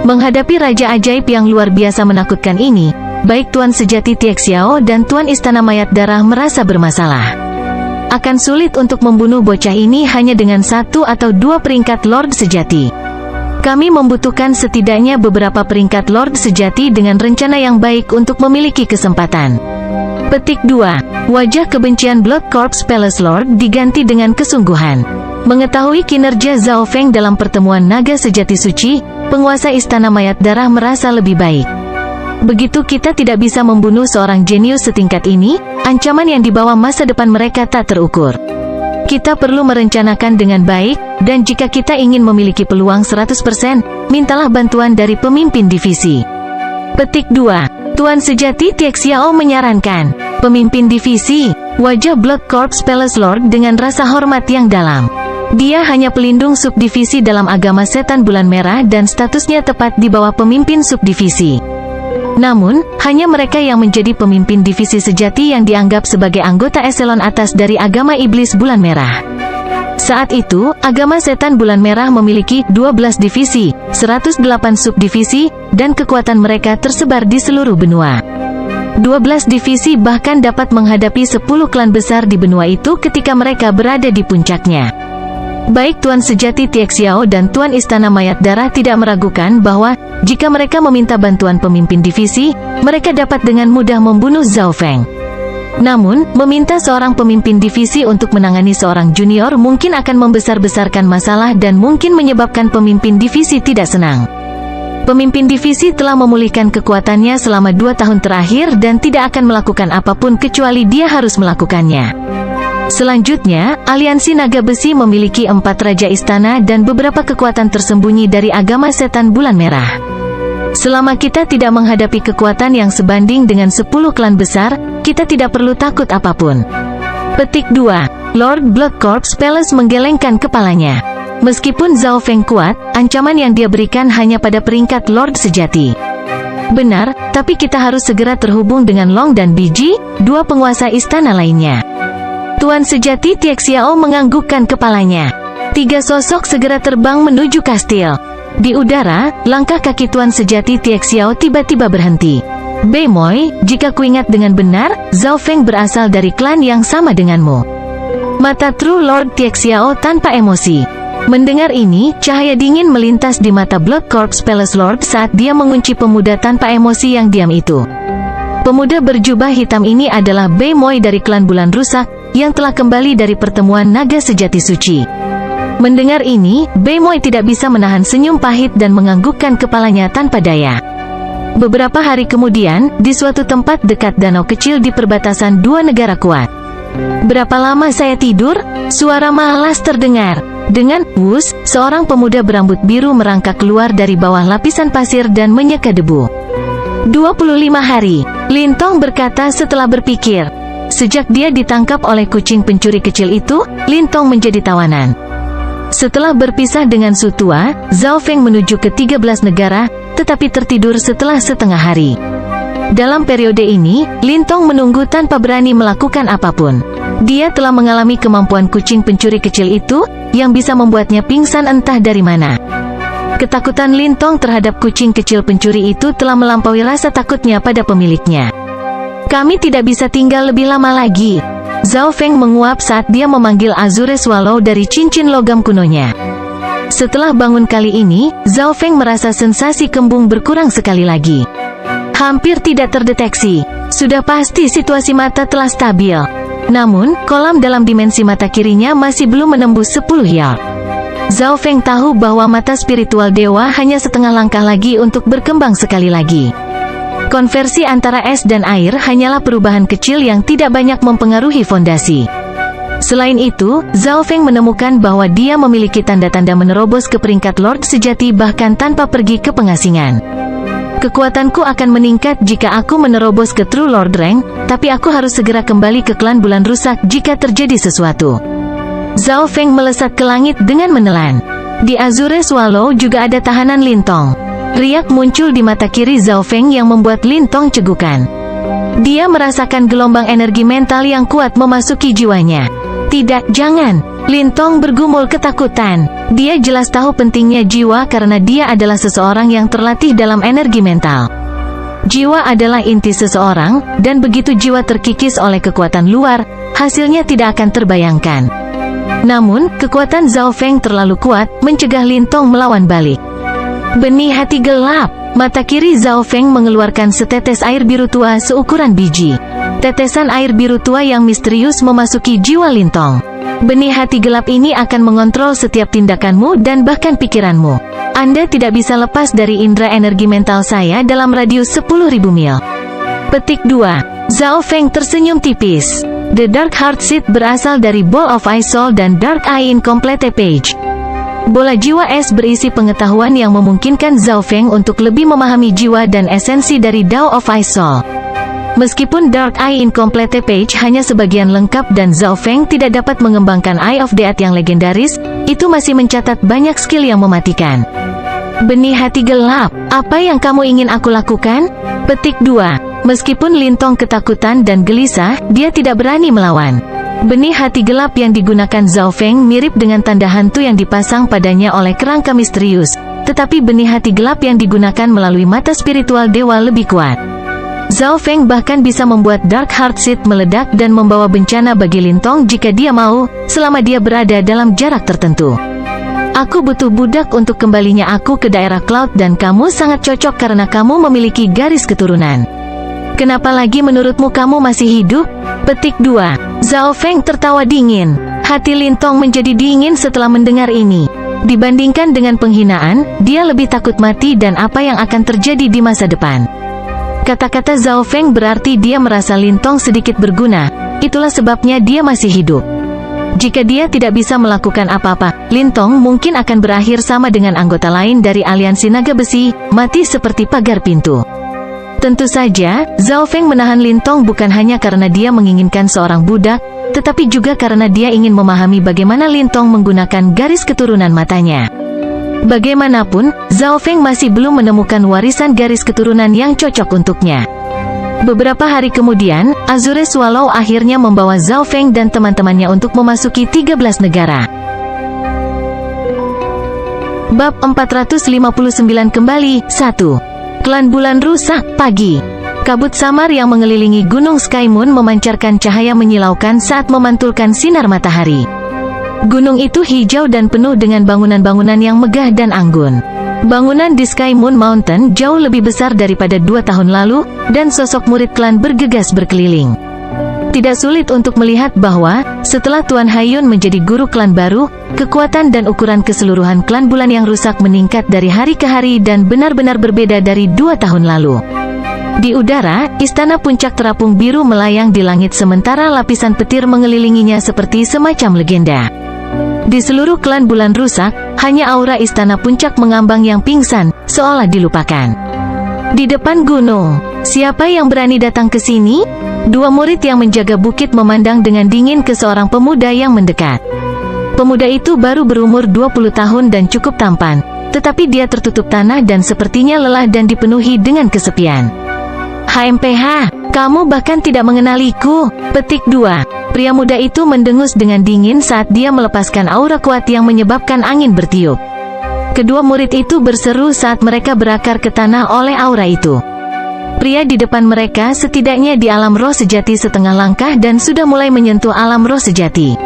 Menghadapi raja ajaib yang luar biasa menakutkan ini, baik Tuan Sejati Tiek Xiao dan Tuan Istana Mayat Darah merasa bermasalah. Akan sulit untuk membunuh bocah ini hanya dengan 1 atau 2 peringkat Lord Sejati. Kami membutuhkan setidaknya beberapa peringkat Lord Sejati dengan rencana yang baik untuk memiliki kesempatan. Petik 2. Wajah kebencian Blood Corps Palace Lord diganti dengan kesungguhan. Mengetahui kinerja Zhao Feng dalam pertemuan naga sejati suci, penguasa Istana Mayat Darah merasa lebih baik. Begitu kita tidak bisa membunuh seorang jenius setingkat ini, ancaman yang dibawa masa depan mereka tak terukur. Kita perlu merencanakan dengan baik, dan jika kita ingin memiliki peluang 100%, mintalah bantuan dari pemimpin divisi. Petik 2. Tuan sejati Tiek Xiao menyarankan, pemimpin divisi, wajah Blood Corps Palace Lord dengan rasa hormat yang dalam. Dia hanya pelindung subdivisi dalam agama setan bulan merah dan statusnya tepat di bawah pemimpin subdivisi. Namun, hanya mereka yang menjadi pemimpin divisi sejati yang dianggap sebagai anggota eselon atas dari agama iblis bulan merah. Saat itu, agama setan bulan merah memiliki 12 divisi, 108 subdivisi, dan kekuatan mereka tersebar di seluruh benua. 12 divisi bahkan dapat menghadapi 10 klan besar di benua itu ketika mereka berada di puncaknya. Baik Tuan Sejati Tiek Xiao dan Tuan Istana Mayat Darah tidak meragukan bahwa, jika mereka meminta bantuan pemimpin divisi, mereka dapat dengan mudah membunuh Zhao Feng. Namun, meminta seorang pemimpin divisi untuk menangani seorang junior mungkin akan membesar-besarkan masalah dan mungkin menyebabkan pemimpin divisi tidak senang. Pemimpin divisi telah memulihkan kekuatannya selama 2 tahun terakhir dan tidak akan melakukan apapun kecuali dia harus melakukannya. Selanjutnya, aliansi naga besi memiliki 4 raja istana dan beberapa kekuatan tersembunyi dari agama setan bulan merah. Selama kita tidak menghadapi kekuatan yang sebanding dengan 10 klan besar, kita tidak perlu takut apapun. Petik 2. Lord Blood Corps Palace menggelengkan kepalanya. Meskipun Zhao Feng kuat, ancaman yang dia berikan hanya pada peringkat Lord Sejati. Benar, tapi kita harus segera terhubung dengan Long dan Biji, 2 penguasa istana lainnya. Tuan Sejati Tiek Xiao menganggukkan kepalanya. 3 sosok segera terbang menuju kastil. Di udara, langkah kaki Tuan Sejati Tiek Xiao tiba-tiba berhenti. Beimoy, jika kuingat dengan benar, Zhao Feng berasal dari klan yang sama denganmu. Mata True Lord Tiexiao tanpa emosi. Mendengar ini, cahaya dingin melintas di mata Blood Corps Palace Lord saat dia mengunci pemuda tanpa emosi yang diam itu. Pemuda berjubah hitam ini adalah Beimoy dari klan Bulan Rusak, yang telah kembali dari pertemuan naga sejati suci. Mendengar ini, Beimoy tidak bisa menahan senyum pahit dan menganggukkan kepalanya tanpa daya. Beberapa hari kemudian, di suatu tempat dekat danau kecil di perbatasan dua negara kuat. Berapa lama saya tidur? Suara malas terdengar. Dengan wus, seorang pemuda berambut biru merangkak keluar dari bawah lapisan pasir dan menyeka debu. 25 hari, Lintong berkata setelah berpikir. Sejak dia ditangkap oleh kucing pencuri kecil itu, Lintong menjadi tawanan. Setelah berpisah dengan Sutua, Zhao Feng menuju ke 13 negara, tetapi tertidur setelah setengah hari. Dalam periode ini, Lintong menunggu tanpa berani melakukan apapun. Dia telah mengalami kemampuan kucing pencuri kecil itu, yang bisa membuatnya pingsan entah dari mana. Ketakutan Lintong terhadap kucing kecil pencuri itu telah melampaui rasa takutnya pada pemiliknya. Kami tidak bisa tinggal lebih lama lagi. Zhao Feng menguap saat dia memanggil Azure Swallow dari cincin logam kunonya. Setelah bangun kali ini, Zhao Feng merasa sensasi kembung berkurang sekali lagi. Hampir tidak terdeteksi. Sudah pasti situasi mata telah stabil. Namun, kolam dalam dimensi mata kirinya masih belum menembus 10 yard. Zhao Feng tahu bahwa mata spiritual dewa hanya setengah langkah lagi untuk berkembang sekali lagi. Konversi antara es dan air hanyalah perubahan kecil yang tidak banyak mempengaruhi fondasi. Selain itu, Zhao Feng menemukan bahwa dia memiliki tanda-tanda menerobos ke peringkat Lord sejati bahkan tanpa pergi ke pengasingan. Kekuatanku akan meningkat jika aku menerobos ke True Lord Rank, tapi aku harus segera kembali ke klan Bulan Rusak jika terjadi sesuatu. Zhao Feng melesat ke langit dengan menelan. Di Azure Swallow juga ada tahanan Lintong. Riak muncul di mata kiri Zhao Feng yang membuat Lintong cegukan. Dia merasakan gelombang energi mental yang kuat memasuki jiwanya. Tidak, jangan. Lintong bergumul ketakutan. Dia jelas tahu pentingnya jiwa karena dia adalah seseorang yang terlatih dalam energi mental. Jiwa adalah inti seseorang, dan begitu jiwa terkikis oleh kekuatan luar, hasilnya tidak akan terbayangkan. Namun, kekuatan Zhao Feng terlalu kuat, mencegah Lintong melawan balik. Benih hati gelap. Mata kiri Zhao Feng mengeluarkan setetes air biru tua seukuran biji. Tetesan air biru tua yang misterius memasuki jiwa Lintong. Benih hati gelap ini akan mengontrol setiap tindakanmu dan bahkan pikiranmu. Anda tidak bisa lepas dari indera energi mental saya dalam radius 10.000 mil. Petik 2. Zhao Feng tersenyum tipis. The Dark Heart Seed berasal dari Ball of Ice Soul dan Dark Eye Incomplete Page. Bola jiwa es berisi pengetahuan yang memungkinkan Zhao Feng untuk lebih memahami jiwa dan esensi dari Dao of Ice Soul. Meskipun Dark Eye Incomplete Page hanya sebagian lengkap dan Zhao Feng tidak dapat mengembangkan Eye of Death yang legendaris, itu masih mencatat banyak skill yang mematikan. Benih hati gelap, apa yang kamu ingin aku lakukan? Petik 2. Meskipun Lintong ketakutan dan gelisah, dia tidak berani melawan. Benih hati gelap yang digunakan Zhao Feng mirip dengan tanda hantu yang dipasang padanya oleh kerangka misterius, tetapi benih hati gelap yang digunakan melalui mata spiritual dewa lebih kuat. Zhao Feng bahkan bisa membuat Dark Heart Seed meledak dan membawa bencana bagi Lintong jika dia mau, selama dia berada dalam jarak tertentu. Aku butuh budak untuk kembalinya aku ke daerah Cloud dan kamu sangat cocok karena kamu memiliki garis keturunan. Kenapa lagi menurutmu kamu masih hidup? Petik 2. Zhao Feng tertawa dingin. Hati Lintong menjadi dingin setelah mendengar ini. Dibandingkan dengan penghinaan, dia lebih takut mati dan apa yang akan terjadi di masa depan. Kata-kata Zhao Feng berarti dia merasa Lintong sedikit berguna, itulah sebabnya dia masih hidup. Jika dia tidak bisa melakukan apa-apa, Lintong mungkin akan berakhir sama dengan anggota lain dari aliansi naga besi, mati seperti pagar pintu. Tentu saja, Zhao Feng menahan Lintong bukan hanya karena dia menginginkan seorang budak, tetapi juga karena dia ingin memahami bagaimana Lintong menggunakan garis keturunan matanya. Bagaimanapun, Zhao Feng masih belum menemukan warisan garis keturunan yang cocok untuknya. Beberapa hari kemudian, Azure Swallow akhirnya membawa Zhao Feng dan teman-temannya untuk memasuki 13 negara. Bab 459 kembali, 1. Klan Bulan Rusak, pagi. Kabut samar yang mengelilingi Gunung Sky Moon memancarkan cahaya menyilaukan saat memantulkan sinar matahari. Gunung itu hijau dan penuh dengan bangunan-bangunan yang megah dan anggun. Bangunan di Sky Moon Mountain jauh lebih besar daripada 2 tahun lalu, dan sosok murid klan bergegas berkeliling. Tidak sulit untuk melihat bahwa, setelah Tuan Haiyun menjadi guru klan baru, kekuatan dan ukuran keseluruhan klan bulan yang rusak meningkat dari hari ke hari dan benar-benar berbeda dari 2 tahun lalu. Di udara, istana puncak terapung biru melayang di langit sementara lapisan petir mengelilinginya seperti semacam legenda. Di seluruh klan bulan rusak, hanya aura istana puncak mengambang yang pingsan, seolah dilupakan. Di depan gunung, siapa yang berani datang ke sini? 2 murid yang menjaga bukit memandang dengan dingin ke seorang pemuda yang mendekat. Pemuda itu baru berumur 20 tahun dan cukup tampan, tetapi dia tertutup tanah dan sepertinya lelah dan dipenuhi dengan kesepian. HMPH, kamu bahkan tidak mengenaliku. Petik 2. Pria muda itu mendengus dengan dingin saat dia melepaskan aura kuat yang menyebabkan angin bertiup. Kedua murid itu berseru saat mereka berakar ke tanah oleh aura itu. Pria di depan mereka setidaknya di alam roh sejati setengah langkah dan sudah mulai menyentuh alam roh sejati.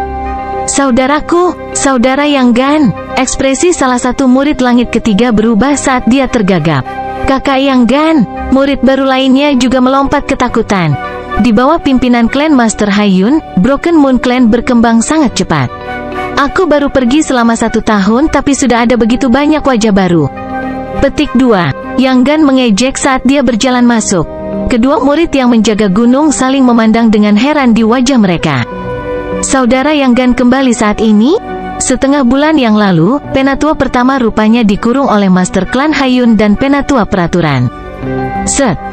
Saudaraku, saudara Yang Gan. Ekspresi salah satu murid langit ketiga berubah saat dia tergagap. Kakak Yang Gan. Murid baru lainnya juga melompat ketakutan. Di bawah pimpinan klan Master Haiyun, Broken Moon Clan berkembang sangat cepat. Aku baru pergi selama 1 tahun tapi sudah ada begitu banyak wajah baru. Petik 2. Yang Gan mengejek saat dia berjalan masuk. Kedua murid yang menjaga gunung saling memandang dengan heran di wajah mereka. Saudara Yang Gan kembali saat ini? Setengah bulan yang lalu, penatua pertama rupanya dikurung oleh Master Klan Haiyun dan penatua peraturan.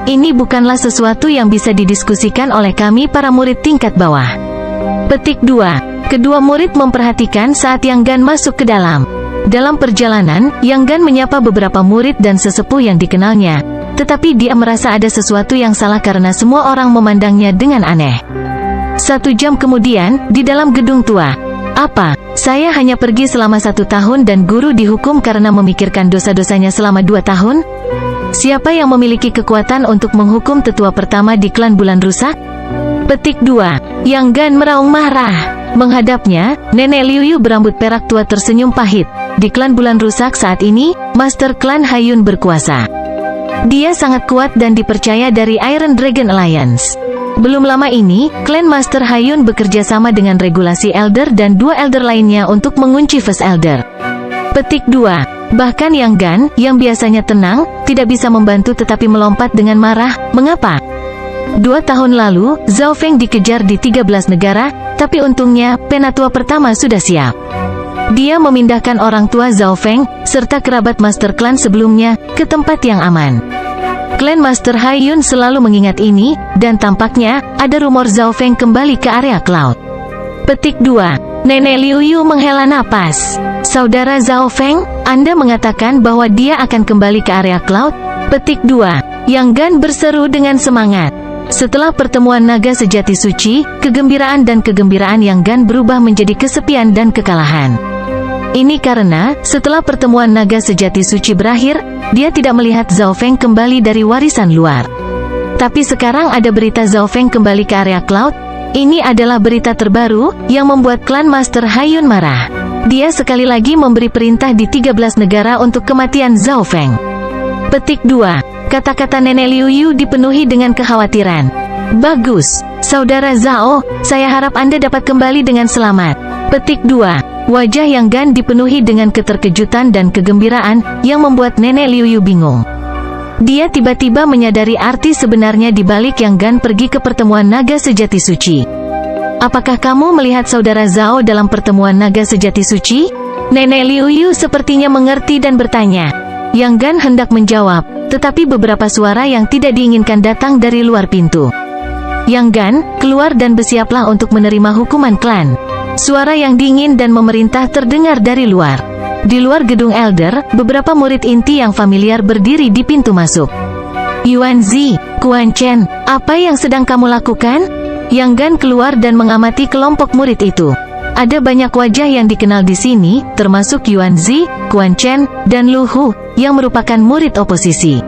Ini bukanlah sesuatu yang bisa didiskusikan oleh kami para murid tingkat bawah. Petik 2. Kedua murid memperhatikan saat Yang Gan masuk ke dalam. Dalam perjalanan, Yang Gan menyapa beberapa murid dan sesepuh yang dikenalnya, tetapi dia merasa ada sesuatu yang salah karena semua orang memandangnya dengan aneh. 1 jam kemudian, di dalam gedung tua. Apa? Saya hanya pergi selama 1 tahun dan guru dihukum karena memikirkan dosa-dosanya selama 2 tahun? Siapa yang memiliki kekuatan untuk menghukum tetua pertama di klan bulan rusak? Petik 2. Yang Gan meraung marah. Menghadapnya, Nenek Liu Yu berambut perak tua tersenyum pahit. Di klan bulan rusak saat ini, Master Klan Haiyun berkuasa. Dia sangat kuat dan dipercaya dari Iron Dragon Alliance. Belum lama ini, klan Master Haiyun bekerja sama dengan regulasi Elder dan 2 Elder lainnya untuk mengunci First Elder. Petik 2. Bahkan Yang Gan, yang biasanya tenang, tidak bisa membantu tetapi melompat dengan marah. Mengapa? 2 tahun lalu, Zhao Feng dikejar di 13 negara, tapi untungnya, penatua pertama sudah siap. Dia memindahkan orang tua Zhao Feng, serta kerabat Master Klan sebelumnya, ke tempat yang aman. Klan Master Haiyun selalu mengingat ini, dan tampaknya, ada rumor Zhao Feng kembali ke area Cloud. Petik 2. Nenek Liu Yu menghela napas. Saudara Zhao Feng, Anda mengatakan bahwa dia akan kembali ke area Cloud? Petik 2. Yang Gan berseru dengan semangat. Setelah pertemuan naga sejati suci, kegembiraan dan kegembiraan Yang Gan berubah menjadi kesepian dan kekalahan. Ini karena, setelah pertemuan naga sejati suci berakhir, dia tidak melihat Zhao Feng kembali dari warisan luar. Tapi sekarang ada berita Zhao Feng kembali ke area Cloud. Ini adalah berita terbaru, yang membuat klan Master Haiyun marah. Dia sekali lagi memberi perintah di 13 negara untuk kematian Zhao Feng. Petik 2. Kata-kata Nenek Liu Yu dipenuhi dengan kekhawatiran. Bagus, Saudara Zhao, saya harap Anda dapat kembali dengan selamat. Petik 2. Wajah Yang Gan dipenuhi dengan keterkejutan dan kegembiraan, yang membuat Nenek Liu Yu bingung. Dia tiba-tiba menyadari arti sebenarnya di balik Yang Gan pergi ke pertemuan naga sejati suci. Apakah kamu melihat Saudara Zhao dalam pertemuan naga sejati suci? Nenek Liu Yu sepertinya mengerti dan bertanya. Yang Gan hendak menjawab, tetapi beberapa suara yang tidak diinginkan datang dari luar pintu. Yang Gan, keluar dan bersiaplah untuk menerima hukuman klan. Suara yang dingin dan memerintah terdengar dari luar. Di luar gedung Elder, beberapa murid inti yang familiar berdiri di pintu masuk. Yuan Zi, Quan Chen, apa yang sedang kamu lakukan? Yang Gan keluar dan mengamati kelompok murid itu. Ada banyak wajah yang dikenal di sini, termasuk Yuan Zi, Quan Chen, dan Lu Hu, yang merupakan murid oposisi.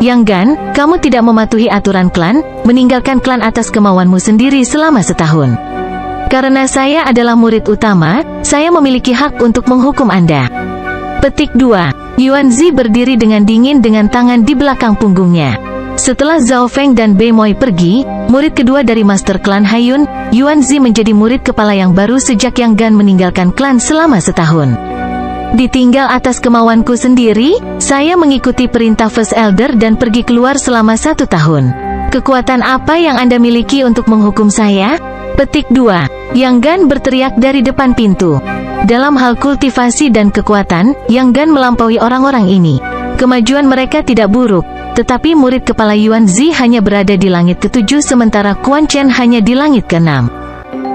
Yang Gan, kamu tidak mematuhi aturan klan, meninggalkan klan atas kemauanmu sendiri selama setahun. Karena saya adalah murid utama, saya memiliki hak untuk menghukum Anda. Petik 2. Yuan Zi berdiri dengan dingin dengan tangan di belakang punggungnya. Setelah Zhao Feng dan Bei Moi pergi, murid kedua dari Master Klan Haiyun, Yuan Zi menjadi murid kepala yang baru sejak Yang Gan meninggalkan klan selama setahun. Ditinggal atas kemauanku sendiri, saya mengikuti perintah First Elder dan pergi keluar selama 1 tahun. Kekuatan apa yang Anda miliki untuk menghukum saya? Petik 2. Yang Gan berteriak dari depan pintu. Dalam hal kultivasi dan kekuatan, Yang Gan melampaui orang-orang ini. Kemajuan mereka tidak buruk, tetapi murid kepala Yuan Zi hanya berada di langit ke-7 sementara Quan Chen hanya di langit ke-6.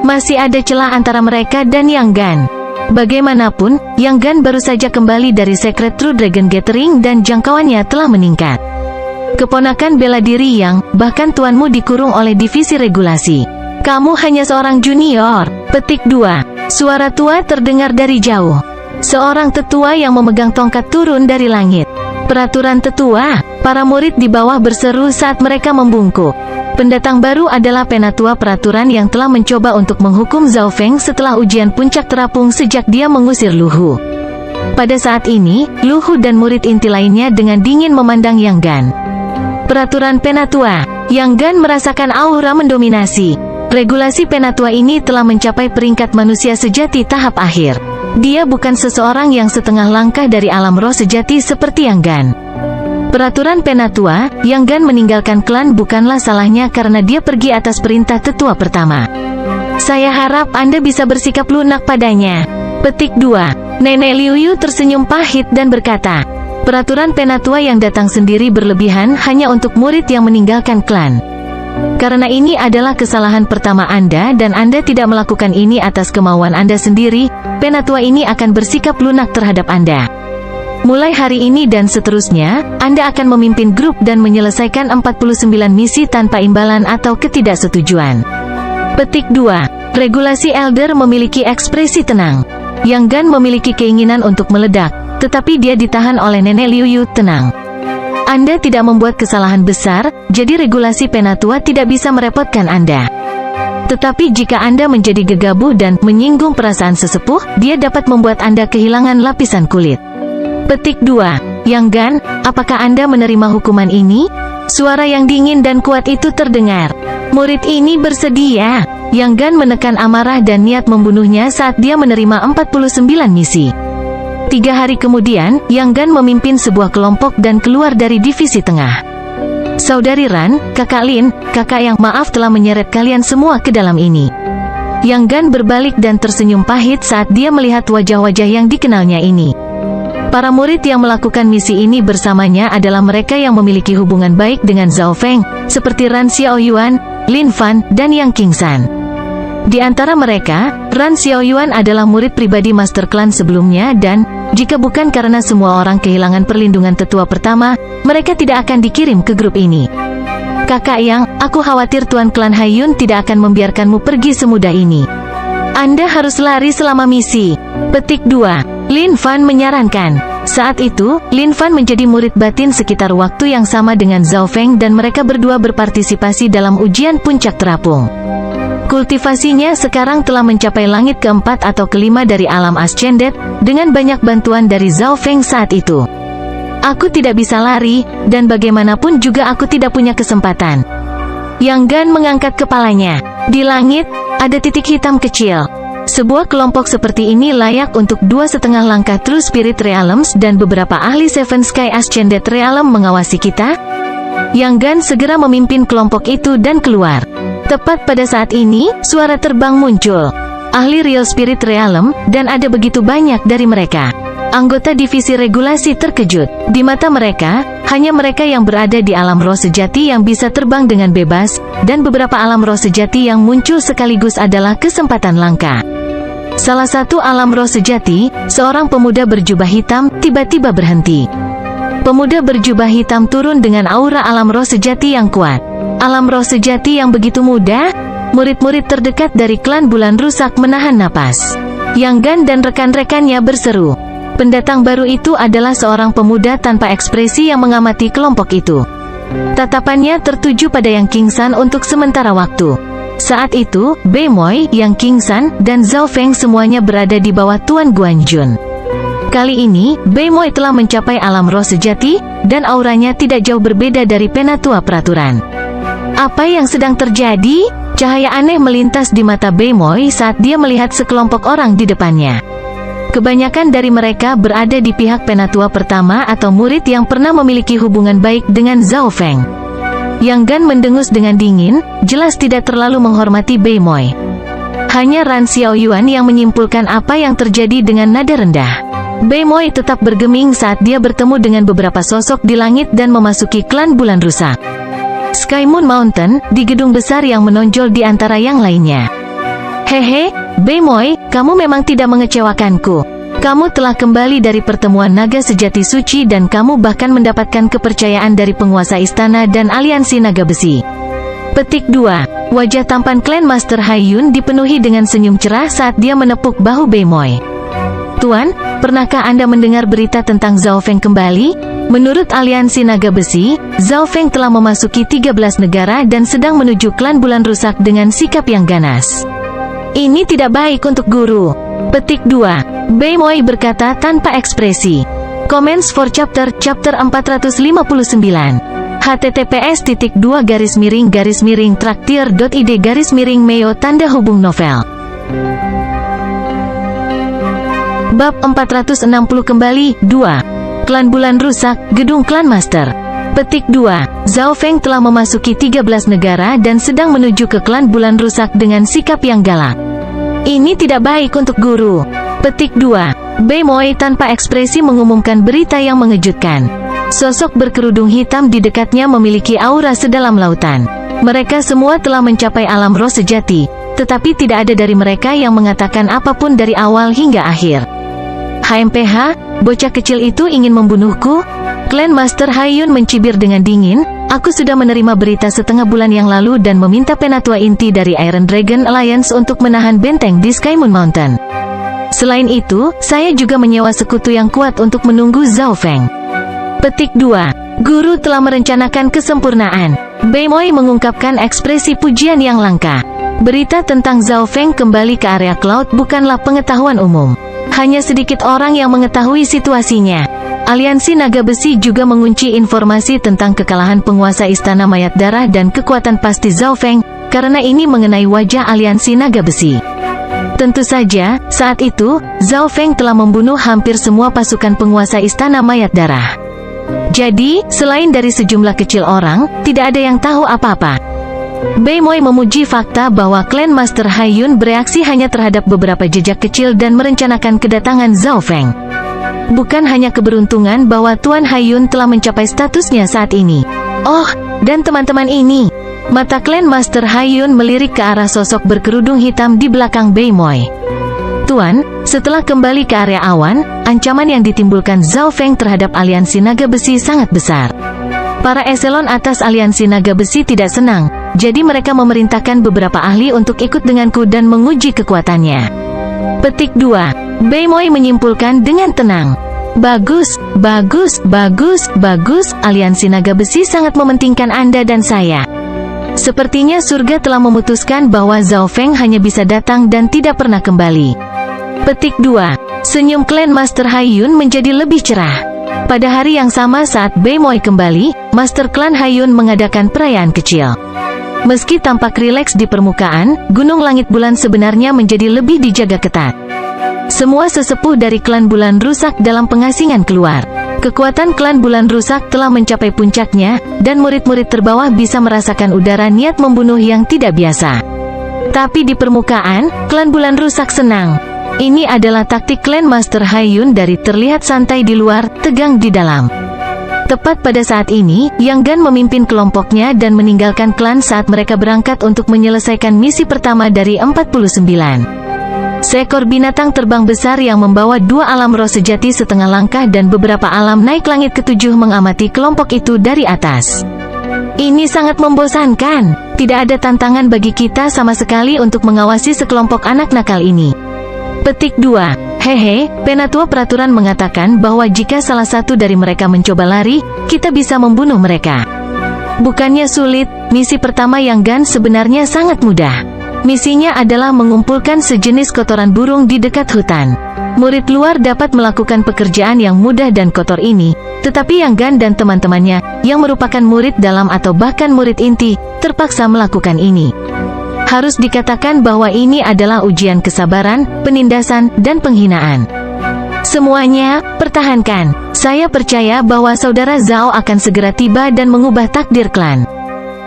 Masih ada celah antara mereka dan Yang Gan. Bagaimanapun, Yang Gan baru saja kembali dari Secret True Dragon Gathering dan jangkauannya telah meningkat. Keponakan bela diri Yang, bahkan tuanmu dikurung oleh divisi regulasi. Kamu hanya seorang junior. Petik 2. Suara tua terdengar dari jauh. Seorang tetua yang memegang tongkat turun dari langit. Peraturan tetua, para murid di bawah berseru saat mereka membungkuk. Pendatang baru adalah penatua peraturan yang telah mencoba untuk menghukum Zhao Feng setelah ujian puncak terapung sejak dia mengusir Lu Hu. Pada saat ini, Lu Hu dan murid inti lainnya dengan dingin memandang Yang Gan. Peraturan penatua, Yang Gan merasakan aura mendominasi. Regulasi penatua ini telah mencapai peringkat manusia sejati tahap akhir. Dia bukan seseorang yang setengah langkah dari alam roh sejati seperti Yang Gan. Peraturan penatua, Yang Gan meninggalkan klan bukanlah salahnya karena dia pergi atas perintah tetua pertama. Saya harap Anda bisa bersikap lunak padanya. Petik 2. Nenek Liu Yu tersenyum pahit dan berkata, peraturan penatua yang datang sendiri berlebihan hanya untuk murid yang meninggalkan klan. Karena ini adalah kesalahan pertama Anda dan Anda tidak melakukan ini atas kemauan Anda sendiri, penatua ini akan bersikap lunak terhadap Anda. Mulai hari ini dan seterusnya, Anda akan memimpin grup dan menyelesaikan 49 misi tanpa imbalan atau ketidaksetujuan. Petik 2. Regulasi Elder memiliki ekspresi tenang. Yang Gan memiliki keinginan untuk meledak, tetapi dia ditahan oleh Nenek Liu Yu. Tenang. Anda tidak membuat kesalahan besar, jadi regulasi penatua tidak bisa merepotkan Anda. Tetapi jika Anda menjadi gegabah dan menyinggung perasaan sesepuh, dia dapat membuat Anda kehilangan lapisan kulit. Petik 2. Yang Gan, apakah Anda menerima hukuman ini? Suara yang dingin dan kuat itu terdengar. Murid ini bersedia. Yang Gan menekan amarah dan niat membunuhnya saat dia menerima 49 misi. 3 hari kemudian, Yang Gan memimpin sebuah kelompok dan keluar dari divisi tengah. Saudari Ran, kakak Lin, kakak yang maaf telah menyeret kalian semua ke dalam ini. Yang Gan berbalik dan tersenyum pahit saat dia melihat wajah-wajah yang dikenalnya ini. Para murid yang melakukan misi ini bersamanya adalah mereka yang memiliki hubungan baik dengan Zhao Feng, seperti Ran Xiaoyuan, Lin Fan, dan Yang Qingsan. Di antara mereka, Ran Xiaoyuan adalah murid pribadi Master Klan sebelumnya dan, jika bukan karena semua orang kehilangan perlindungan tetua pertama, mereka tidak akan dikirim ke grup ini. Kakak Yang, aku khawatir Tuan Klan Haiyun tidak akan membiarkanmu pergi semudah ini. Anda harus lari selama misi. Petik 2. Lin Fan menyarankan. Saat itu, Lin Fan menjadi murid batin sekitar waktu yang sama dengan Zhao Feng dan mereka berdua berpartisipasi dalam ujian puncak terapung. Kultivasinya sekarang telah mencapai langit keempat atau kelima dari alam Ascended, dengan banyak bantuan dari Zhao Feng saat itu. Aku tidak bisa lari, dan bagaimanapun juga aku tidak punya kesempatan. Yang Gan mengangkat kepalanya. Di langit, ada titik hitam kecil. Sebuah kelompok seperti ini layak untuk 2,5 langkah True Spirit Realms dan beberapa ahli Seven Sky Ascended Realm mengawasi kita. Yang Gan segera memimpin kelompok itu dan keluar. Tepat pada saat ini, suara terbang muncul. Ahli Real Spirit Realm, dan ada begitu banyak dari mereka. Anggota divisi regulasi terkejut. Di mata mereka, hanya mereka yang berada di alam roh sejati yang bisa terbang dengan bebas, dan beberapa alam roh sejati yang muncul sekaligus adalah kesempatan langka. Salah satu alam roh sejati, seorang pemuda berjubah hitam, tiba-tiba berhenti. Pemuda berjubah hitam turun dengan aura alam roh sejati yang kuat. Alam roh sejati yang begitu muda? Murid-murid terdekat dari klan bulan rusak menahan napas. Yang Gan dan rekan-rekannya berseru. Pendatang baru itu adalah seorang pemuda tanpa ekspresi yang mengamati kelompok itu. Tatapannya tertuju pada Yang Qingsan untuk sementara waktu. Saat itu, Beimoy, Yang Qingsan, dan Zhao Feng semuanya berada di bawah Tuan Guanjun. Kali ini, Beimoy telah mencapai alam roh sejati, dan auranya tidak jauh berbeda dari penatua peraturan. Apa yang sedang terjadi? Cahaya aneh melintas di mata Beimoy saat dia melihat sekelompok orang di depannya. Kebanyakan dari mereka berada di pihak penatua pertama atau murid yang pernah memiliki hubungan baik dengan Zhao Feng. Yang Gan mendengus dengan dingin, jelas tidak terlalu menghormati Beimoy. Hanya Ran Xiaoyuan yang menyimpulkan apa yang terjadi dengan nada rendah. Beimoy tetap bergeming saat dia bertemu dengan beberapa sosok di langit dan memasuki klan bulan rusak. Sky Moon Mountain, di gedung besar yang menonjol di antara yang lainnya. Hehe, Beimoy, kamu memang tidak mengecewakanku. Kamu telah kembali dari pertemuan naga sejati suci dan kamu bahkan mendapatkan kepercayaan dari penguasa istana dan aliansi naga besi. Petik 2. Wajah tampan klan Master Haiyun dipenuhi dengan senyum cerah saat dia menepuk bahu Beimoy. Tuan, pernahkah Anda mendengar berita tentang Zhao Feng kembali? Menurut aliansi naga besi, Zhao Feng telah memasuki 13 negara dan sedang menuju klan bulan rusak dengan sikap yang ganas. Ini tidak baik untuk guru. Petik 2. Beimoy berkata tanpa ekspresi. Comments for chapter 459. https://traktir.id/meo tanda hubung novel. Bab 460 kembali, 2. Klan bulan rusak, gedung klan master. Petik 2. Zhao Feng telah memasuki 13 negara dan sedang menuju ke klan bulan rusak dengan sikap yang galak. Ini tidak baik untuk guru. Petik 2. Beimoy tanpa ekspresi mengumumkan berita yang mengejutkan. Sosok berkerudung hitam di dekatnya memiliki aura sedalam lautan. Mereka semua telah mencapai alam roh sejati, tetapi tidak ada dari mereka yang mengatakan apapun dari awal hingga akhir. HMPH, bocah kecil itu ingin membunuhku? Klan Master Haiyun mencibir dengan dingin. Aku sudah menerima berita setengah bulan yang lalu dan meminta penatua inti dari Iron Dragon Alliance untuk menahan benteng di Sky Moon Mountain. Selain itu, saya juga menyewa sekutu yang kuat untuk menunggu Zhao Feng. Petik 2. Guru telah merencanakan kesempurnaan. Beimoy mengungkapkan ekspresi pujian yang langka. Berita tentang Zhao Feng kembali ke area Cloud bukanlah pengetahuan umum. Hanya sedikit orang yang mengetahui situasinya. Aliansi Naga Besi juga mengunci informasi tentang kekalahan penguasa Istana Mayat Darah dan kekuatan pasti Zhao Feng, karena ini mengenai wajah Aliansi Naga Besi. Tentu saja, saat itu, Zhao Feng telah membunuh hampir semua pasukan penguasa Istana Mayat Darah. Jadi, selain dari sejumlah kecil orang, tidak ada yang tahu apa-apa. Beimoy memuji fakta bahwa klan Master Haiyun bereaksi hanya terhadap beberapa jejak kecil dan merencanakan kedatangan Zhao Feng. Bukan hanya keberuntungan bahwa Tuan Haiyun telah mencapai statusnya saat ini. Oh, dan teman-teman ini. Mata klan Master Haiyun melirik ke arah sosok berkerudung hitam di belakang Beimoy. Tuan, setelah kembali ke area awan, ancaman yang ditimbulkan Zhao Feng terhadap aliansi naga besi sangat besar. Para eselon atas aliansi naga besi tidak senang, jadi mereka memerintahkan beberapa ahli untuk ikut denganku dan menguji kekuatannya. Petik 2. Beimoy menyimpulkan dengan tenang. Bagus, bagus, bagus, bagus, aliansi naga besi sangat mementingkan Anda dan saya. Sepertinya surga telah memutuskan bahwa Zhao Feng hanya bisa datang dan tidak pernah kembali. Petik 2. Senyum klan Master Haiyun menjadi lebih cerah. Pada hari yang sama saat Beimoy kembali, Master Klan Haiyun mengadakan perayaan kecil. Meski tampak rileks di permukaan, Gunung Langit Bulan sebenarnya menjadi lebih dijaga ketat. Semua sesepuh dari klan bulan rusak dalam pengasingan keluar. Kekuatan klan bulan rusak telah mencapai puncaknya, dan murid-murid terbawah bisa merasakan udara niat membunuh yang tidak biasa. Tapi di permukaan, klan bulan rusak senang. Ini adalah taktik klan Master Haiyun dari terlihat santai di luar, tegang di dalam. Tepat pada saat ini, Yang Gan memimpin kelompoknya dan meninggalkan klan saat mereka berangkat untuk menyelesaikan misi pertama dari 49. Seekor binatang terbang besar yang membawa 2 alam roh sejati setengah langkah dan beberapa alam naik langit ketujuh mengamati kelompok itu dari atas. Ini sangat membosankan. Tidak ada tantangan bagi kita sama sekali untuk mengawasi sekelompok anak nakal ini. Petik 2. Hehe, penatua peraturan mengatakan bahwa jika salah satu dari mereka mencoba lari, kita bisa membunuh mereka. Bukannya sulit, misi pertama Yang Gan sebenarnya sangat mudah. Misinya adalah mengumpulkan sejenis kotoran burung di dekat hutan. Murid luar dapat melakukan pekerjaan yang mudah dan kotor ini, tetapi Yang Gan dan teman-temannya, yang merupakan murid dalam atau bahkan murid inti, terpaksa melakukan ini. Harus dikatakan bahwa ini adalah ujian kesabaran, penindasan, dan penghinaan. Semuanya, pertahankan. Saya percaya bahwa saudara Zhao akan segera tiba dan mengubah takdir klan.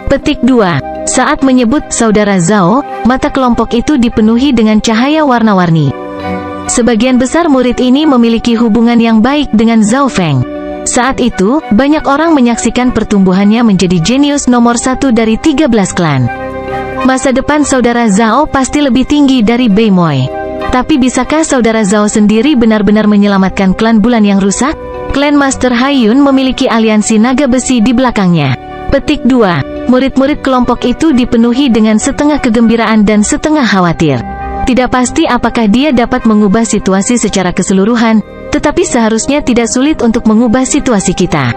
Petik 2. Saat menyebut saudara Zhao, mata kelompok itu dipenuhi dengan cahaya warna-warni. Sebagian besar murid ini memiliki hubungan yang baik dengan Zhao Feng. Saat itu, banyak orang menyaksikan pertumbuhannya menjadi jenius nomor 1 dari 13 klan. Masa depan saudara Zhao pasti lebih tinggi dari Bei Moi. Tapi bisakah saudara Zhao sendiri benar-benar menyelamatkan klan bulan yang rusak? Klan Master Haiyun memiliki aliansi naga besi di belakangnya. Petik 2. Murid-murid kelompok itu dipenuhi dengan setengah kegembiraan dan setengah khawatir. Tidak pasti apakah dia dapat mengubah situasi secara keseluruhan, tetapi seharusnya tidak sulit untuk mengubah situasi kita.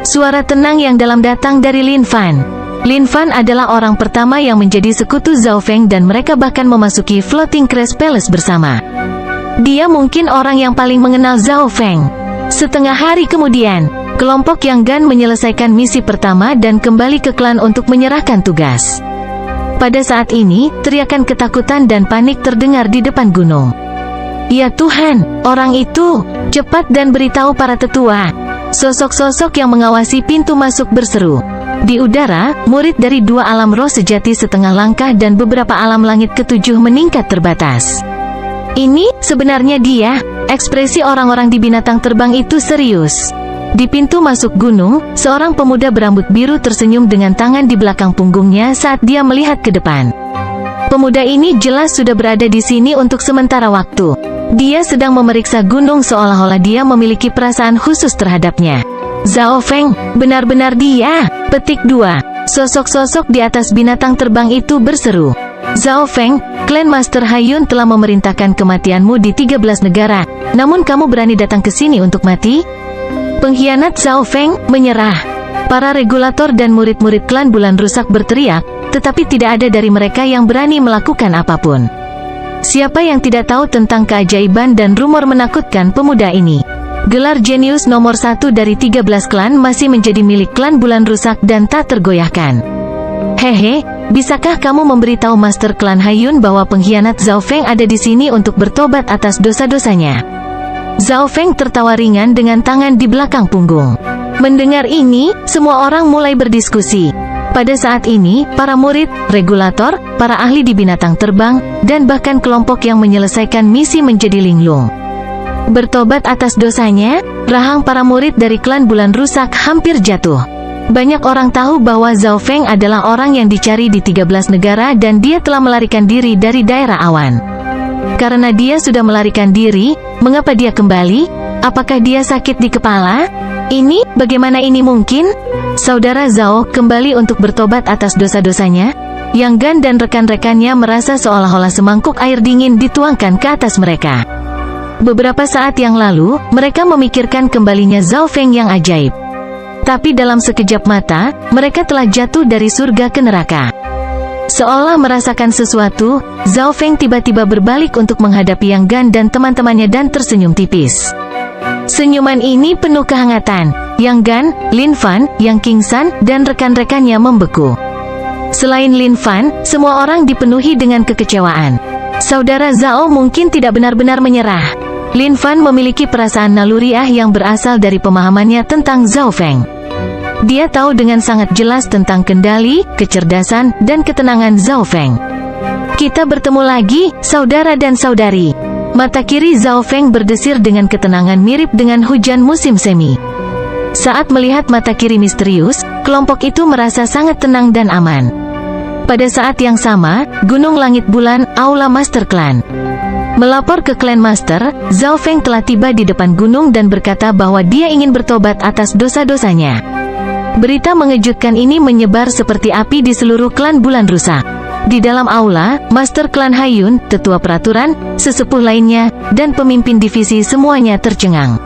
Suara tenang yang dalam datang dari Lin Fan. Lin Fan adalah orang pertama yang menjadi sekutu Zhao Feng dan mereka bahkan memasuki Floating Crest Palace bersama. Dia mungkin orang yang paling mengenal Zhao Feng. Setengah hari kemudian, kelompok Yang Gan menyelesaikan misi pertama dan kembali ke klan untuk menyerahkan tugas. Pada saat ini, teriakan ketakutan dan panik terdengar di depan gunung. Ya Tuhan, orang itu, cepat dan beritahu para tetua. Sosok-sosok yang mengawasi pintu masuk berseru. Di udara, murid dari 2 alam roh sejati setengah langkah dan beberapa alam langit ke-7 meningkat terbatas. Ini, sebenarnya dia, ekspresi orang-orang di binatang terbang itu serius. Di pintu masuk gunung, seorang pemuda berambut biru tersenyum dengan tangan di belakang punggungnya saat dia melihat ke depan. Pemuda ini jelas sudah berada di sini untuk sementara waktu. Dia sedang memeriksa gunung seolah-olah dia memiliki perasaan khusus terhadapnya. Zhao Feng, benar-benar dia. Petik 2. Sosok-sosok di atas binatang terbang itu berseru. Zhao Feng, Klan Master Haiyun telah memerintahkan kematianmu di 13 negara, namun kamu berani datang ke sini untuk mati? Pengkhianat Zhao Feng, menyerah. Para regulator dan murid-murid klan bulan rusak berteriak, tetapi tidak ada dari mereka yang berani melakukan apapun. Siapa yang tidak tahu tentang keajaiban dan rumor menakutkan pemuda ini? Gelar jenius nomor 1 dari 13 klan masih menjadi milik klan bulan rusak dan tak tergoyahkan. Hehe, bisakah kamu memberitahu Master Klan Haiyun bahwa pengkhianat Zhao Feng ada di sini untuk bertobat atas dosa-dosanya? Zhao Feng tertawa ringan dengan tangan di belakang punggung. Mendengar ini, semua orang mulai berdiskusi. Pada saat ini, para murid, regulator, para ahli di binatang terbang, dan bahkan kelompok yang menyelesaikan misi menjadi linglung. Bertobat atas dosanya, rahang para murid dari klan bulan rusak hampir jatuh. Banyak orang tahu bahwa Zhao Feng adalah orang yang dicari di 13 negara dan dia telah melarikan diri dari daerah awan. Karena dia sudah melarikan diri, mengapa dia kembali? Apakah dia sakit di kepala? Ini, bagaimana ini mungkin? Saudara Zhao kembali untuk bertobat atas dosa-dosanya? Yang Gan dan rekan-rekannya merasa seolah-olah semangkuk air dingin dituangkan ke atas mereka. Beberapa saat yang lalu, mereka memikirkan kembalinya Zhao Feng yang ajaib. Tapi dalam sekejap mata, mereka telah jatuh dari surga ke neraka. Seolah merasakan sesuatu, Zhao Feng tiba-tiba berbalik untuk menghadapi Yang Gan dan teman-temannya dan tersenyum tipis. Senyuman ini penuh kehangatan. Yang Gan, Lin Fan, Yang King San, dan rekan-rekannya membeku. Selain Lin Fan, semua orang dipenuhi dengan kekecewaan. Saudara Zhao mungkin tidak benar-benar menyerah. Lin Fan memiliki perasaan naluriah yang berasal dari pemahamannya tentang Zhao Feng. Dia tahu dengan sangat jelas tentang kendali, kecerdasan, dan ketenangan Zhao Feng. Kita bertemu lagi, saudara dan saudari. Mata kiri Zhao Feng berdesir dengan ketenangan mirip dengan hujan musim semi. Saat melihat mata kiri misterius, kelompok itu merasa sangat tenang dan aman. Pada saat yang sama, Gunung Langit Bulan, Aula Master Clan. Melapor ke Clan Master, Zhao Feng telah tiba di depan gunung dan berkata bahwa dia ingin bertobat atas dosa-dosanya. Berita mengejutkan ini menyebar seperti api di seluruh klan bulan rusak. Di dalam aula, Master Klan Haiyun, tetua peraturan, sesepuh lainnya, dan pemimpin divisi semuanya tercengang.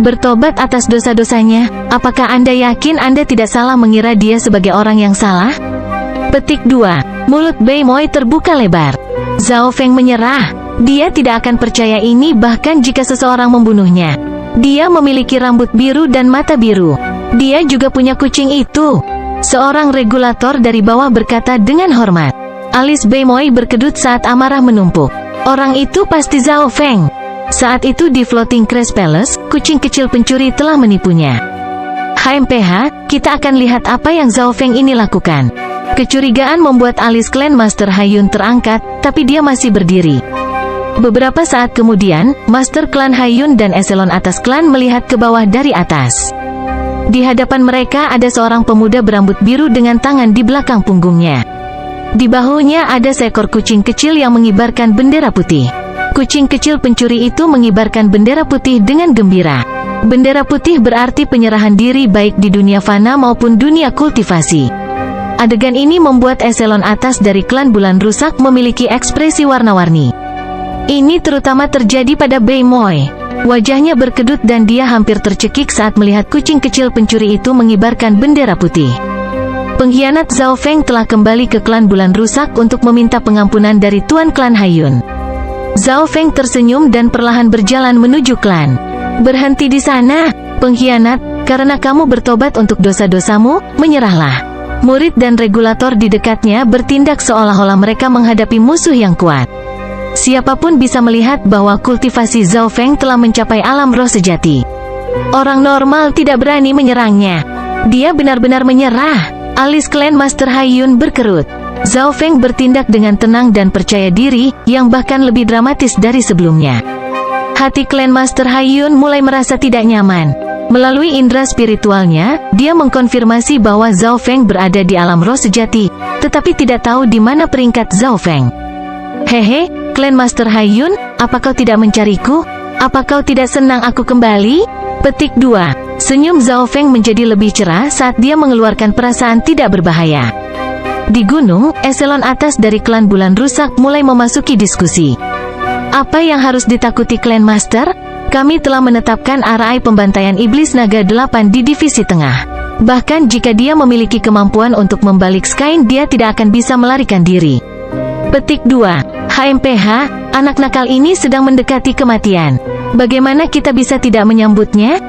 bertobat atas dosa-dosanya. Apakah Anda yakin Anda tidak salah mengira dia sebagai orang yang salah? Petik 2. Mulut Bei Moi terbuka lebar. Zhao Feng menyerah. Dia tidak akan percaya ini bahkan jika seseorang membunuhnya. Dia memiliki rambut biru dan mata biru. Dia juga punya kucing itu. Seorang regulator dari bawah berkata dengan hormat. Alis Bei Moi berkedut saat amarah menumpuk. Orang itu pasti Zhao Feng. Saat itu di Floating Crest Palace, kucing kecil pencuri telah menipunya. HMPH, kita akan lihat apa yang Zhao Feng ini lakukan. Kecurigaan membuat alis klan Master Haiyun terangkat, tapi dia masih berdiri. Beberapa saat kemudian, Master Klan Haiyun dan eselon atas klan melihat ke bawah dari atas. Di hadapan mereka ada seorang pemuda berambut biru dengan tangan di belakang punggungnya. Di bahunya ada seekor kucing kecil yang mengibarkan bendera putih. Kucing kecil pencuri itu mengibarkan bendera putih dengan gembira. Bendera putih berarti penyerahan diri baik di dunia fana maupun dunia kultivasi. Adegan ini membuat eselon atas dari klan Bulan Rusak memiliki ekspresi warna-warni. Ini terutama terjadi pada Bei Moi. Wajahnya berkedut dan dia hampir tercekik saat melihat kucing kecil pencuri itu mengibarkan bendera putih. Pengkhianat Zhao Feng telah kembali ke klan Bulan Rusak untuk meminta pengampunan dari Tuan Klan Haiyun. Zhao Feng tersenyum dan perlahan berjalan menuju klan. Berhenti di sana, pengkhianat, karena kamu bertobat untuk dosa-dosamu, menyerahlah. Murid dan regulator di dekatnya bertindak seolah-olah mereka menghadapi musuh yang kuat. Siapapun bisa melihat bahwa kultivasi Zhao Feng telah mencapai alam roh sejati. Orang normal tidak berani menyerangnya. Dia benar-benar menyerah. Alis klan Master Haiyun berkerut. Zhao Feng bertindak dengan tenang dan percaya diri, yang bahkan lebih dramatis dari sebelumnya. Hati klan Master Haiyun mulai merasa tidak nyaman. Melalui indera spiritualnya, dia mengkonfirmasi bahwa Zhao Feng berada di alam roh sejati, tetapi tidak tahu di mana peringkat Zhao Feng. Hehe, klan Master Haiyun, apa kau tidak mencariku? Apa kau tidak senang aku kembali? Petik 2. Senyum Zhao Feng menjadi lebih cerah saat dia mengeluarkan perasaan tidak berbahaya. Di gunung, eselon atas dari klan Bulan Rusak mulai memasuki diskusi. Apa yang harus ditakuti klan Master? Kami telah menetapkan arai pembantaian Iblis Naga 8 di divisi tengah. Bahkan jika dia memiliki kemampuan untuk membalik Skyne, dia tidak akan bisa melarikan diri. Petik 2. HMPH, anak nakal ini sedang mendekati kematian. Bagaimana kita bisa tidak menyambutnya?